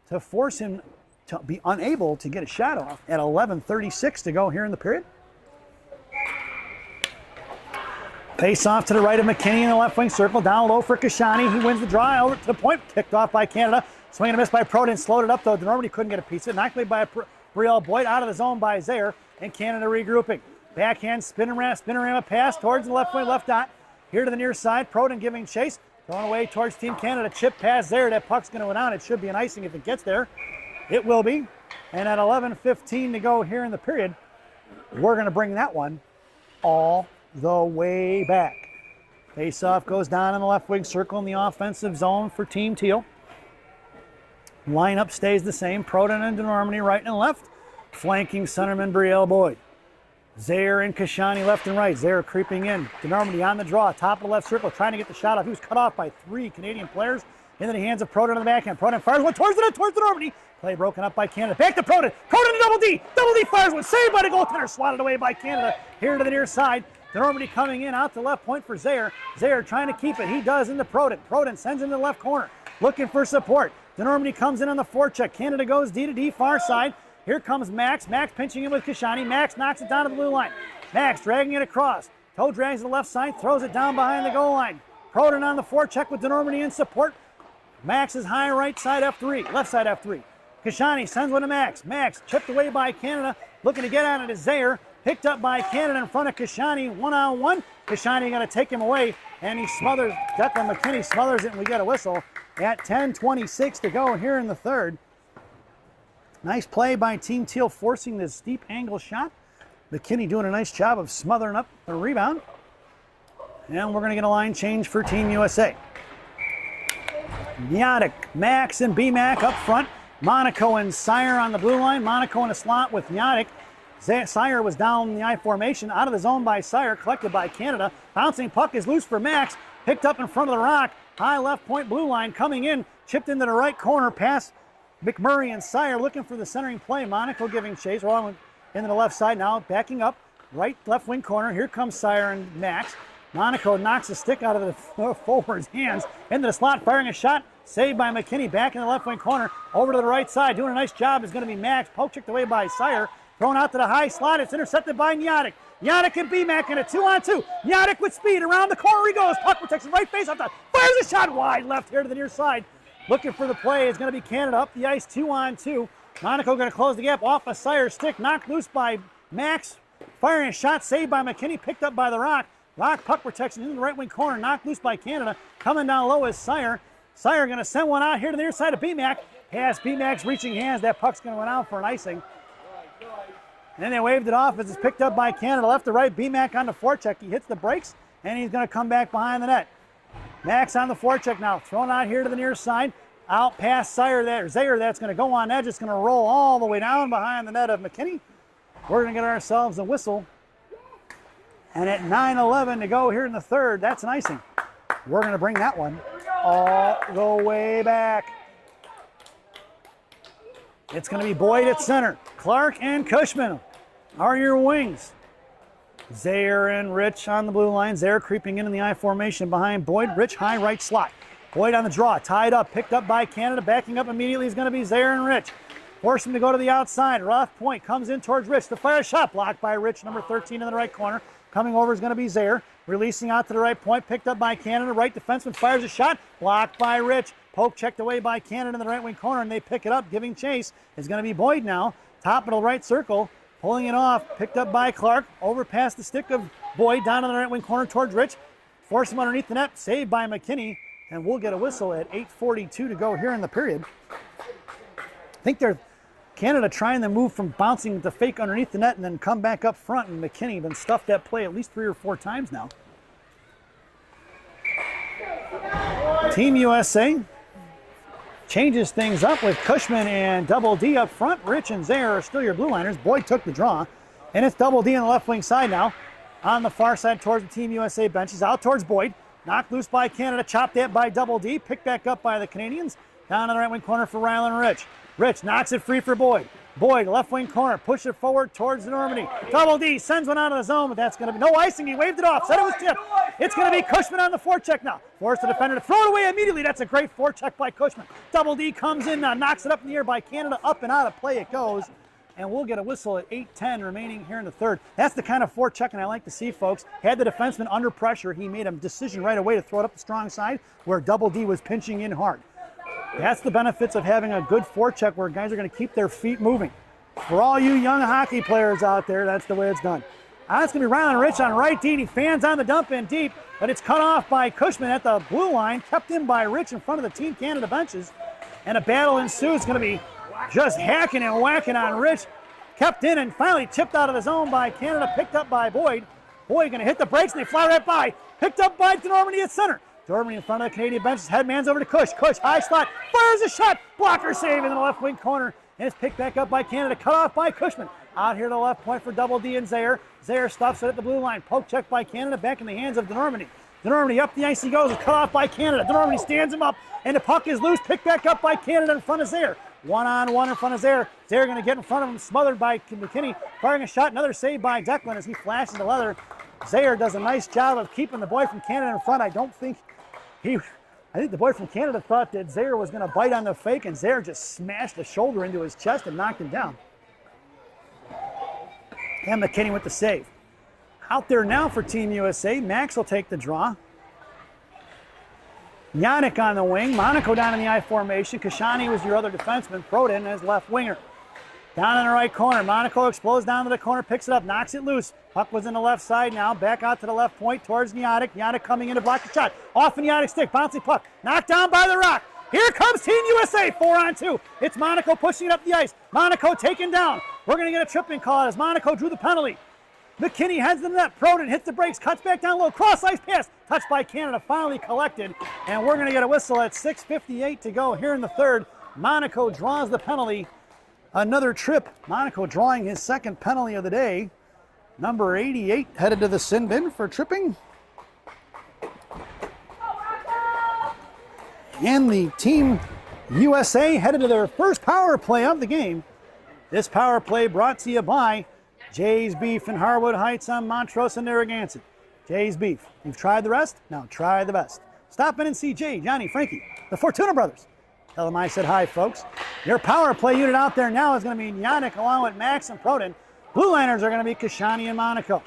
to force him to be unable to get a shot off at 11:36 to go here in the period. Face off to the right of McKinney in the left wing circle, down low for Kashani. He wins the draw over to the point, kicked off by Canada. Swing and a miss by Proden, slowed it up though. Normally couldn't get a piece of it. Knocked away by Brielle Boyd, out of the zone by Zaire, and Canada regrouping. Backhand spinorama pass towards the left wing, left dot. Here to the near side, Proden giving chase. Thrown away towards Team Canada, chip pass Zaire. That puck's going to go down. It should be an icing if it gets there. It will be. And at 11:15 to go here in the period, we're going to bring that one all the way back. Face-off goes down in the left wing circle in the offensive zone for Team Teal. Lineup stays the same. Proden and DeNormany right and left. Flanking centerman Brielle Boyd. Zaire and Kashani left and right. Zaire creeping in. DeNormany on the draw. Top of the left circle trying to get the shot off. He was cut off by 3 Canadian players. Into the hands of Proden on the backhand. Proden fires one towards the net, towards DeNormany. Play broken up by Canada. Back to Proden. Proden to Double D. Double D fires one. Saved by the goaltender. Swatted away by Canada. Here to the near side. DeNormany coming in out to left point for Zaire. Zaire trying to keep it. He does into Proden. Proden sends him to the left corner. Looking for support. DeNormany comes in on the forecheck. Canada goes D to D, far side. Here comes Max. Max pinching in with Kashani. Max knocks it down to the blue line. Max dragging it across. Toe drags to the left side, throws it down behind the goal line. Proden on the forecheck with DeNormany in support. Max is high right side F3, left side F3. Kashani sends one to Max. Max chipped away by Canada. Looking to get on it is Zaire. Picked up by Canada in front of Kashani, 1-on-1. Kashani going to take him away, and he smothers, Declan McKinney smothers it, and we get a whistle at 10:26 to go here in the third. Nice play by Team Teal, forcing this deep angle shot. McKinney doing a nice job of smothering up the rebound. And we're going to get a line change for Team USA. Nyadik, Max, and B-Mac up front. Monaco and Sire on the blue line. Monaco in a slot with Nyadik. Sire was down in the I formation, out of the zone by Sire, collected by Canada. Bouncing puck is loose for Max, picked up in front of the rock. High left point blue line coming in, chipped into the right corner past McMurray and Sire, looking for the centering play. Monaco giving chase, rolling into the left side now, backing up, right left wing corner. Here comes Sire and Max. Monaco knocks the stick out of the forward's hands into the slot, firing a shot. Saved by McKinney, back in the left wing corner, over to the right side. Doing a nice job is going to be Max. Poke checked away by Sire. Thrown out to the high slot. It's intercepted by Nyadik. Nyadik and B-Mac in a 2-on-2. Nyadik with speed. Around the corner he goes. Puck protection. Right face off the. Fires a shot wide left here to the near side. Looking for the play is going to be Canada up the ice 2-on-2. Monaco going to close the gap off a Sire stick. Knocked loose by Max. Firing a shot. Saved by McKinney. Picked up by the Rock. Rock puck protection into the right wing corner. Knocked loose by Canada. Coming down low is Sire. Sire going to send one out here to the near side of B-Mac. Pass B-Mac's reaching hands. That puck's going to go out for an icing. And then they waved it off as it's picked up by Canada. Left to right, B-Mac on the forecheck. He hits the brakes, and he's going to come back behind the net. Max on the forecheck now. Thrown out here to the near side. Out past Zaire. That's going to go on edge. It's going to roll all the way down behind the net of McKinney. We're going to get ourselves a whistle. And at 9:11 to go here in the third, that's an icing. We're going to bring that one all the way back. It's going to be Boyd at center. Clark and Cushman are your wings. Zaire and Rich on the blue line. Zaire creeping in the I formation behind Boyd. Rich high right slot. Boyd on the draw, tied up, picked up by Canada. Backing up immediately is going to be Zaire and Rich. Force him to go to the outside. Rough point comes in towards Rich. The fire shot blocked by Rich, number 13 in the right corner. Coming over is going to be Zaire. Releasing out to the right point, picked up by Canada. Right defenseman fires a shot, blocked by Rich. Poke checked away by Canada in the right wing corner, and they pick it up. Giving chase is going to be Boyd now. Top of the right circle, pulling it off. Picked up by Clark. Over past the stick of Boyd, down in the right wing corner towards Rich. Force him underneath the net. Saved by McKinney, and we'll get a whistle at 8:42 to go here in the period. I think they're Canada trying to move from bouncing to fake underneath the net and then come back up front, and McKinney been stuffed that play at least 3 or 4 times now. Team USA changes things up with Cushman and Double D up front. Rich and Zaire are still your blue liners. Boyd took the draw, and it's Double D on the left wing side now. On the far side towards the Team USA benches, out towards Boyd. Knocked loose by Canada, chopped at by Double D, picked back up by the Canadians. Down in the right wing corner for Rylan Rich. Rich knocks it free for Boyd. Boyd, left wing corner, push it forward towards Normandy. Double D sends one out of the zone, but that's going to be no icing. He waved it off, said it was tipped. It's going to be Cushman on the forecheck now. Forced the defender to throw it away immediately. That's a great forecheck by Cushman. Double D comes in, knocks it up in the air by Canada, up and out of play it goes. And we'll get a whistle at 8:10 remaining here in the third. That's the kind of forechecking I like to see, folks. Had the defenseman under pressure, he made a decision right away to throw it up the strong side where Double D was pinching in hard. That's the benefits of having a good forecheck where guys are going to keep their feet moving. For all you young hockey players out there, that's the way it's done. That's going to be Rylan Rich on right D. He fans on the dump in deep, but it's cut off by Cushman at the blue line, kept in by Rich in front of the Team Canada benches, and a battle ensues. It's going to be just hacking and whacking on Rich. Kept in and finally tipped out of the zone by Canada, picked up by Boyd. Boyd going to hit the brakes and they fly right by. Picked up by Normandy at center. Normandy in front of the Canadian benches, headman's over to Cush. Cush, high slot, fires a shot, blocker save in the left wing corner. And it's picked back up by Canada, cut off by Cushman. Out here to the left point for Double D and Zaire. Zaire stuffs it at the blue line. Poke check by Canada, back in the hands of Normandy. Normandy up the ice he goes, cut off by Canada. Normandy stands him up, and the puck is loose, picked back up by Canada in front of Zaire. One-on-one in front of Zaire. Zaire going to get in front of him, smothered by McKinney. Firing a shot, another save by Declan as he flashes the leather. Zaire does a nice job of keeping the boy from Canada in front. I think the boy from Canada thought that Zaire was going to bite on the fake, and Zaire just smashed the shoulder into his chest and knocked him down. And McKinney with the save. Out there now for Team USA. Max will take the draw. Yannick on the wing. Monaco down in the I formation. Kashani was your other defenseman. Proden as left winger. Down in the right corner. Monaco explodes down to the corner, picks it up, knocks it loose. Puck was in the left side now. Back out to the left point towards Yannick. Yannick coming in to block the shot. Off in Yannick's stick. Bouncing puck. Knocked down by the Rock. Here comes Team USA. 4-on-2. It's Monaco pushing it up the ice. Monaco taken down. We're going to get a tripping call as Monaco drew the penalty. McKinney heads to the net. Proden hits the brakes, cuts back down low. Cross ice pass. Touched by Canada. Finally collected. And we're going to get a whistle at 6:58 to go here in the third. Monaco draws the penalty. Another trip. Monaco drawing his second penalty of the day. Number 88 headed to the sin bin for tripping. And the Team USA headed to their first power play of the game. This power play brought to you by Jay's Beef in Harwood Heights on Montrose and Narragansett. Jay's Beef. You've tried the rest? Now try the best. Stop in and see Jay, Johnny, Frankie, the Fortuna brothers. Tell them I said hi, folks. Your power play unit out there now is going to be Yannick along with Max and Proden. Blue liners are going to be Kashani and Monaco.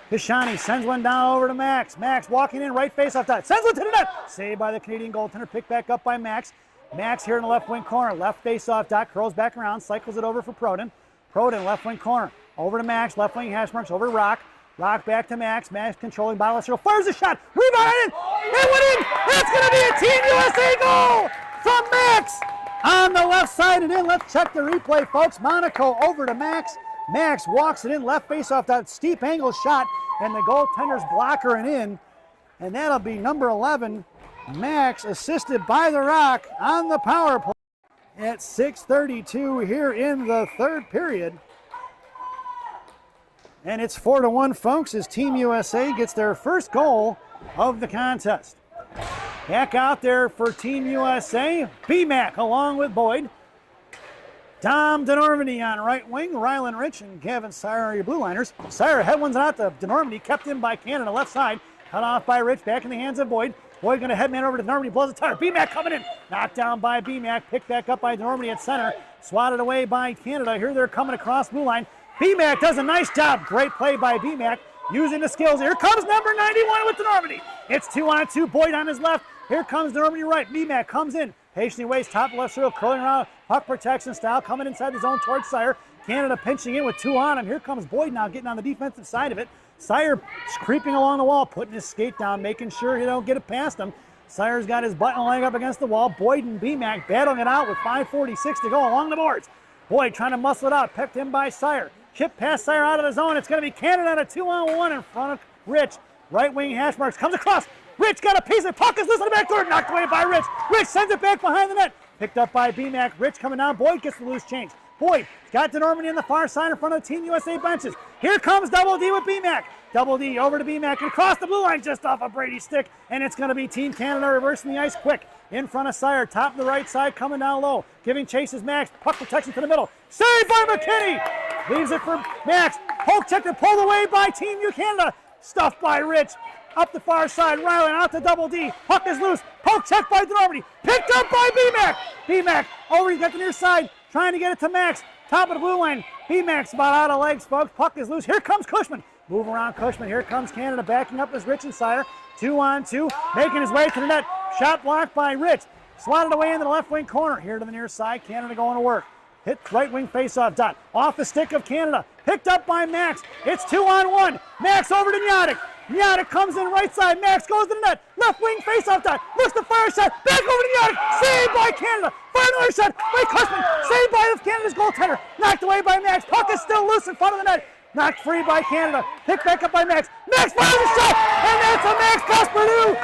Kashani sends one down over to Max. Max walking in, right face off dot. Sends one to the net. Saved by the Canadian goaltender. Picked back up by Max. Max here in the left wing corner. Left face off dot. Curls back around. Cycles it over for Proden. Proden, left wing corner. Over to Max. Left wing hash marks. Over to Rock. Rock back to Max. Max controlling bottle of cereal. Fires a shot. Rebound in. It went in. That's going to be a Team USA goal from Max. On the left side and in. Let's check the replay, folks. Monaco over to Max. Max walks it in, left face off that steep angle shot, and the goaltender's blocker and in. And that'll be number 11, Max, assisted by the Rock on the power play at 6:32 here in the third period. And it's 4-1, folks, as Team USA gets their first goal of the contest. Back out there for Team USA, B-Mac along with Boyd. Dom DeNormandy on right wing, Rylan Rich and Gavin Sire are your blue liners. Sire head one's out to DeNormandy, kept in by Canada left side, cut off by Rich, back in the hands of Boyd. Boyd going to headman over to DeNormandy, blows the tire. B-Mac coming in, knocked down by B-Mac, picked back up by DeNormandy at center, swatted away by Canada. Here they're coming across blue line. B-Mac does a nice job, great play by B-Mac, using the skills. Here comes number 91 with DeNormandy. It's 2-on-2, Boyd on his left. Here comes DeNormandy right. B-Mac comes in. Patiently waits, top left circle, curling around, puck protection style, coming inside the zone towards Sire. Canada pinching in with 2 on him. Here comes Boyd now getting on the defensive side of it. Sire creeping along the wall, putting his skate down, making sure he don't get it past him. Sire's got his button leg up against the wall. Boyd and B-Mac battling it out with 5:46 to go along the boards. Boyd trying to muscle it out, pecked in by Sire. Chip past Sire out of the zone. It's going to be Canada on a 2-on-1 in front of Rich. Right wing hash marks, comes across. Rich got a piece of puck, is loose on the back door, knocked away by Rich. Rich sends it back behind the net. Picked up by B-Mac. Rich coming down. Boyd gets the loose change. Boyd got DeNormandy on the far side in front of the Team USA benches. Here comes Double D with B-Mac. Double D over to B-Mac and across the blue line just off of Brady's stick. And it's going to be Team Canada reversing the ice quick. In front of Sire, top of the right side, coming down low. Giving chases Max. Puck protection to the middle. Saved by McKinney. Leaves it for Max. Poke checked and pulled away by Team Canada. Stuffed by Rich. Up the far side, Riley out to Double D. Puck is loose. Poke check by Denormity. Picked up by B-Mac. B-Mac over, he's got the near side. Trying to get it to Max. Top of the blue line. B-Mac's about out of legs, folks. Puck is loose. Here comes Cushman. Move around Cushman. Here comes Canada backing up as Rich and Sire. 2-on-2. Making his way to the net. Shot blocked by Rich. Swatted away into the left wing corner. Here to the near side. Canada going to work. Hit right wing faceoff dot. Off the stick of Canada. Picked up by Max. It's 2-on-1. Max over to Nyadic. Nyadic comes in right side. Max goes to the net. Left wing faceoff dot. Looks to fire shot. Back over to Nyadic. Saved by Canada. Fire another shot by Cushman. Saved by Canada's goaltender. Knocked away by Max. Puck is still loose in front of the net. Knocked free by Canada. Picked back up by Max. Max fires a shot. And that's a Max Cosperdu.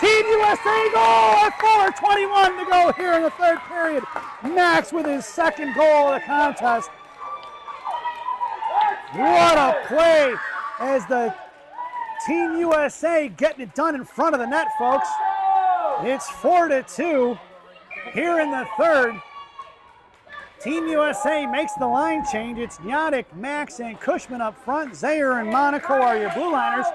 Team USA goal at 4:21 to go here in the third period. Max with his second goal of the contest. What a play as the Team USA getting it done in front of the net, folks. It's 4-2 here in the third. Team USA makes the line change. It's Nyadic, Max, and Cushman up front. Zaire and Monaco are your blue liners.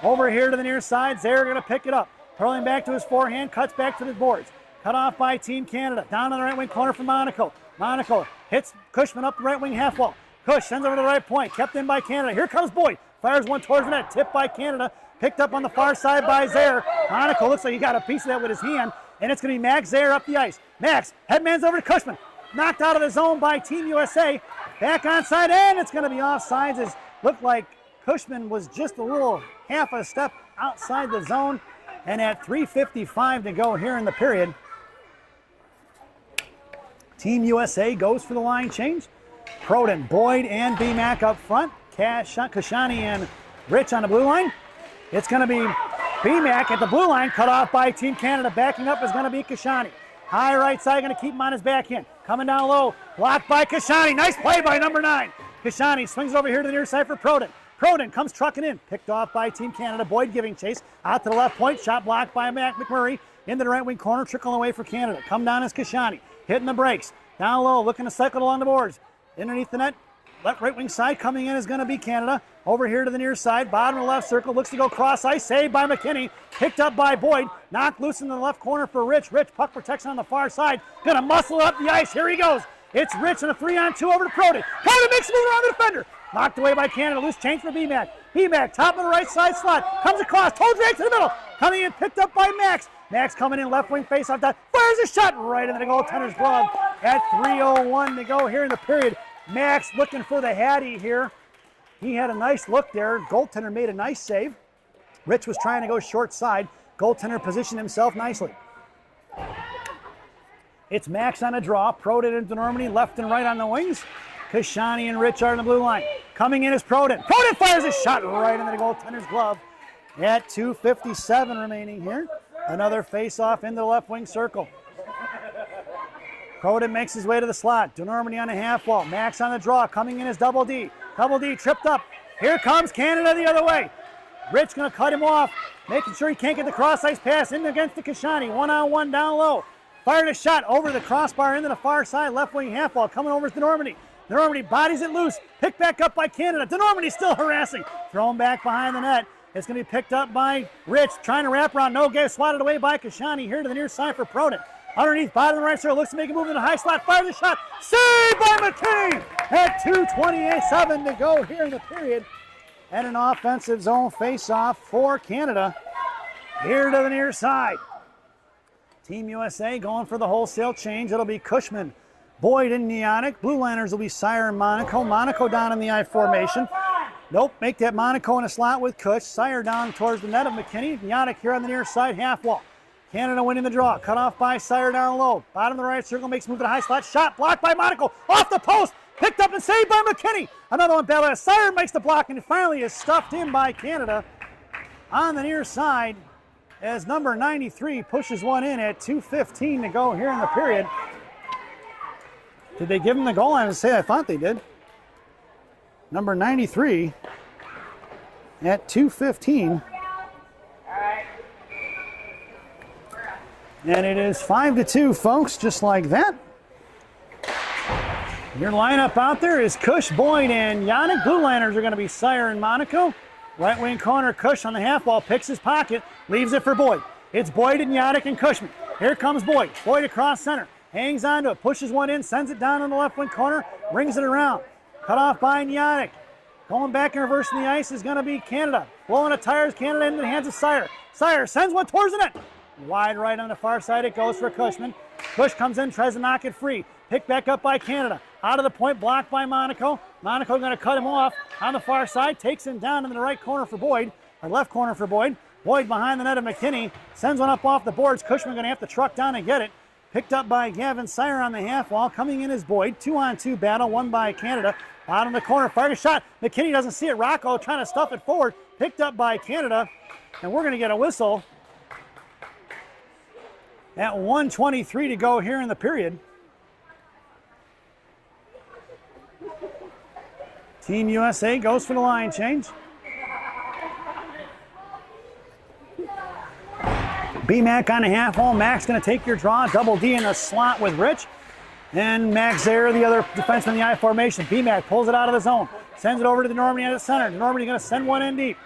Over here to the near side, Zaire going to pick it up. Hurling back to his forehand, cuts back to the boards. Cut off by Team Canada. Down on the right wing corner for Monaco. Monaco hits Cushman up the right wing half wall. Cush sends over to the right point. Kept in by Canada. Here comes Boyd. Fires one towards the net. Tipped by Canada. Picked up on the far side by Zaire. Monaco looks like he got a piece of that with his hand. And it's going to be Max Zaire up the ice. Max, headman's over to Cushman. Knocked out of the zone by Team USA. Back onside, and it's going to be offsides. It looked like Cushman was just a little half a step outside the zone. And at 3:55 to go here in the period, Team USA goes for the line change. Proden, Boyd, and B-Mac up front. Kashani and Rich on the blue line. It's going to be B-Mac at the blue line, cut off by Team Canada. Backing up is going to be Kashani. High right side, going to keep him on his backhand. Coming down low, blocked by Kashani. Nice play by number 9. Kashani swings over here to the near side for Proden. Proden comes trucking in, picked off by Team Canada. Boyd giving chase, out to the left point, shot blocked by Mac McMurray. Into the right wing corner, trickling away for Canada. Come down is Kashani, hitting the brakes. Down low, looking to cycle along the boards. Underneath the net, left right wing side, coming in is going to be Canada. Over here to the near side, bottom of the left circle, looks to go cross ice, saved by McKinney. Picked up by Boyd, knocked loose in the left corner for Rich. Rich, puck protection on the far side, gonna muscle up the ice, here he goes. It's Rich and a 3-on-2 over to Proden. Proden makes a move around the defender. Knocked away by Canada, loose change for B-Mac. B-Mac, top of the right side slot, comes across, toe drag to the middle. Coming in, picked up by Max. Max coming in, left wing face off, fires a shot right into the goaltender's glove at 3:01 to go here in the period. Max looking for the Hattie here. He had a nice look there. Goaltender made a nice save. Rich was trying to go short side. Goaltender positioned himself nicely. It's Max on a draw. Proden and Denormity left and right on the wings. Kashani and Rich are on the blue line. Coming in is Proden. Proden fires a shot right into the goaltender's glove at 2:57 remaining here. Another face-off into the left wing circle. Proden makes his way to the slot. Denormity on the half wall. Max on the draw. Coming in is Double D. Double D tripped up. Here comes Canada the other way. Rich going to cut him off, making sure he can't get the cross-ice pass in against the Kashani. 1-on-1 down low. Fired a shot over the crossbar into the far side. Left wing half wall. Coming over is Denormity. Denormity bodies it loose. Picked back up by Canada. Denormity still harassing. Thrown back behind the net. It's going to be picked up by Rich. Trying to wrap around. No get. Swatted away by Kashani. Here to the near side for Proden. Underneath, bottom of the right circle, looks to make a move in the high slot, fires the shot, saved by McKinney at 2:27 to go here in the period. And an offensive zone face-off for Canada. Here to the near side. Team USA going for the wholesale change. It'll be Cushman, Boyd, and Nyadic. Blue liners will be Sire and Monaco. Monaco down in the I formation. Nope, make that Monaco in a slot with Cush. Sire down towards the net of McKinney. Nyadic here on the near side, half wall. Canada winning the draw. Cut off by Sire down low. Bottom of the right circle makes a move to the high slot. Shot blocked by Monaco. Off the post. Picked up and saved by McKinney. Another one, Bella. Sire makes the block and finally is stuffed in by Canada on the near side as number 93 pushes one in at 2:15 to go here in the period. Did they give him the goal? I would say I thought they did. Number 93. at 2:15. And it is 5-2, folks, just like that. Your lineup out there is Cush, Boyd, and Yannick. Blue liners are going to be Sire and Monaco. Right wing corner, Cush on the half wall, picks his pocket, leaves it for Boyd. It's Boyd and Yannick and Cushman. Here comes Boyd. Boyd across center, hangs onto it, pushes one in, sends it down on the left wing corner, brings it around. Cut off by Yannick. Going back and reversing the ice is going to be Canada. Blowing the tires, Canada into the hands of Sire. Sire sends one towards the net. Wide right on the far side, it goes for Cushman. Cush comes in, tries to knock it free. Picked back up by Canada. Out of the point, blocked by Monaco. Monaco going to cut him off on the far side. Takes him down in the right corner for Boyd, or left corner for Boyd. Boyd behind the net of McKinney. Sends one up off the boards. Cushman going to have to truck down and get it. Picked up by Gavin Sire on the half wall. Coming in is Boyd. 2-on-2 battle, won by Canada. Bottom of the corner, fired a shot. McKinney doesn't see it. Rocco trying to stuff it forward. Picked up by Canada. And we're going to get a whistle at 1:23 to go here in the period. Team USA goes for the line change. B-Mac on the half wall. Mac's going to take your draw. Double D in the slot with Rich. And Max Zaire, the other defenseman in the I formation. B-Mac pulls it out of the zone. Sends it over to the Normandy at the center. The Normandy going to send one in deep.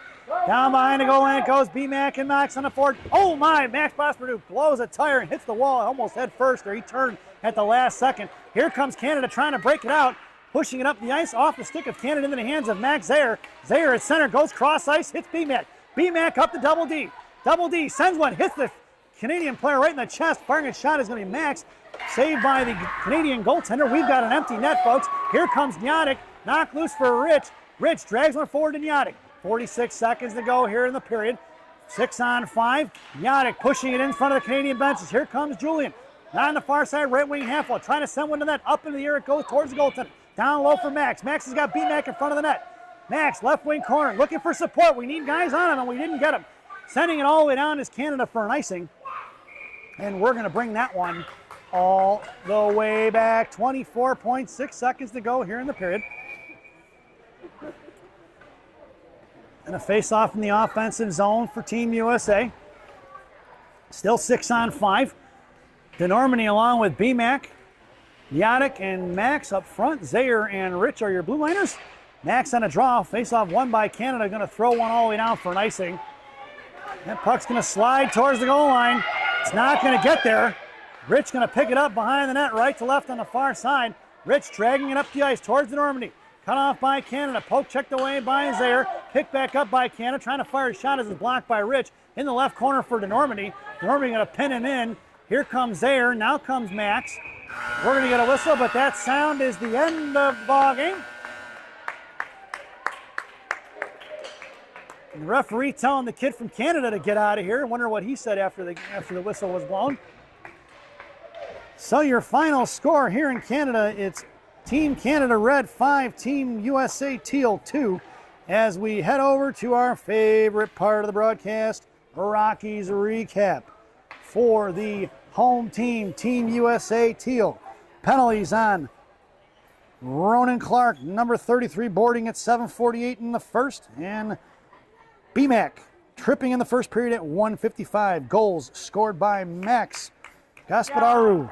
Down behind the goal line it goes. B-Mac and Max on the forward. Oh my! Max Bosperdu blows a tire and hits the wall almost head first, or he turned at the last second. Here comes Canada trying to break it out. Pushing it up the ice off the stick of Canada into the hands of Max Zaire. Zaire at center, goes cross ice, hits B-Mac. B-Mac up to Double D. Double D sends one, hits the Canadian player right in the chest. Firing a shot is going to be Max. Saved by the Canadian goaltender. We've got an empty net, folks. Here comes Yannick. Knocked loose for Rich. Rich drags one forward to Yannick. 46 seconds to go here in the period. 6-on-5. Yannick pushing it in front of the Canadian benches. Here comes Julian. Not on the far side, right wing half wall. Trying to send one to the net. Up into the air it goes towards the goaltender. Down low for Max. Max has got B-Mac in front of the net. Max, left wing corner, looking for support. We need guys on him, and we didn't get him. Sending it all the way down is Canada for an icing. And we're going to bring that one all the way back. 24.6 seconds to go here in the period. And a face-off in the offensive zone for Team USA. Still 6-on-5. DeNormany along with B-Mac. Yannick and Max up front. Zaire and Rich are your blue liners. Max on a draw. Face-off won by Canada. Going to throw one all the way down for an icing. That puck's going to slide towards the goal line. It's not going to get there. Rich going to pick it up behind the net, right to left on the far side. Rich dragging it up the ice towards the Normandy. Cut off by Canada. Poke checked away by Zaire. Picked back up by Canada. Trying to fire a shot as it's blocked by Rich. In the left corner for DeNormandy. DeNormandy going to pin him in. Here comes Zaire. Now comes Max. We're going to get a whistle, but that sound is the end of the ball game. And the referee telling the kid from Canada to get out of here. I wonder what he said after the whistle was blown. So your final score here in Canada, it's Team Canada Red 5, Team USA Teal 2, as we head over to our favorite part of the broadcast, Rockies recap. For the home team, Team USA Teal. Penalties on Ronan Clark, number 33, boarding at 7:48 in the first, and B-Mac tripping in the first period at 1:55. Goals scored by Max Gaspadaru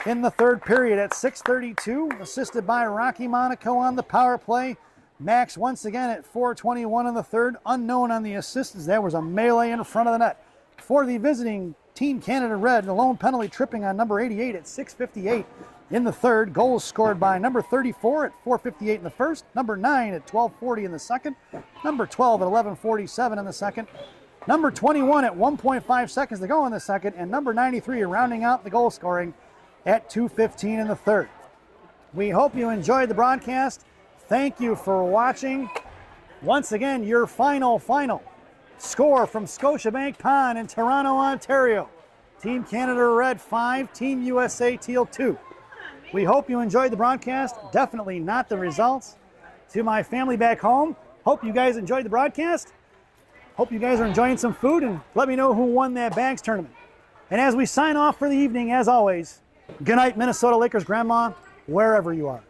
in the third period at 6:32, assisted by Rocky Monaco on the power play. Max once again at 4:21 in the third, unknown on the assists. There was a melee in front of the net. For the visiting Team Canada Red, the lone penalty tripping on number 88 at 6:58 in the third. Goals scored by number 34 at 4:58 in the first, number 9 at 12:40 in the second, number 12 at 11:47 in the second, number 21 at 1.5 seconds to go in the second, and number 93 rounding out the goal scoring at 2:15 in the third. We hope you enjoyed the broadcast. Thank you for watching. Once again, your final score from Scotiabank Pond in Toronto, Ontario. Team Canada Red 5, Team USA Teal 2. We hope you enjoyed the broadcast. Definitely not the results. To my family back home, hope you guys enjoyed the broadcast. Hope you guys are enjoying some food, and let me know who won that bags tournament. And as we sign off for the evening, as always, good night, Minnesota Lakers Grandma, wherever you are.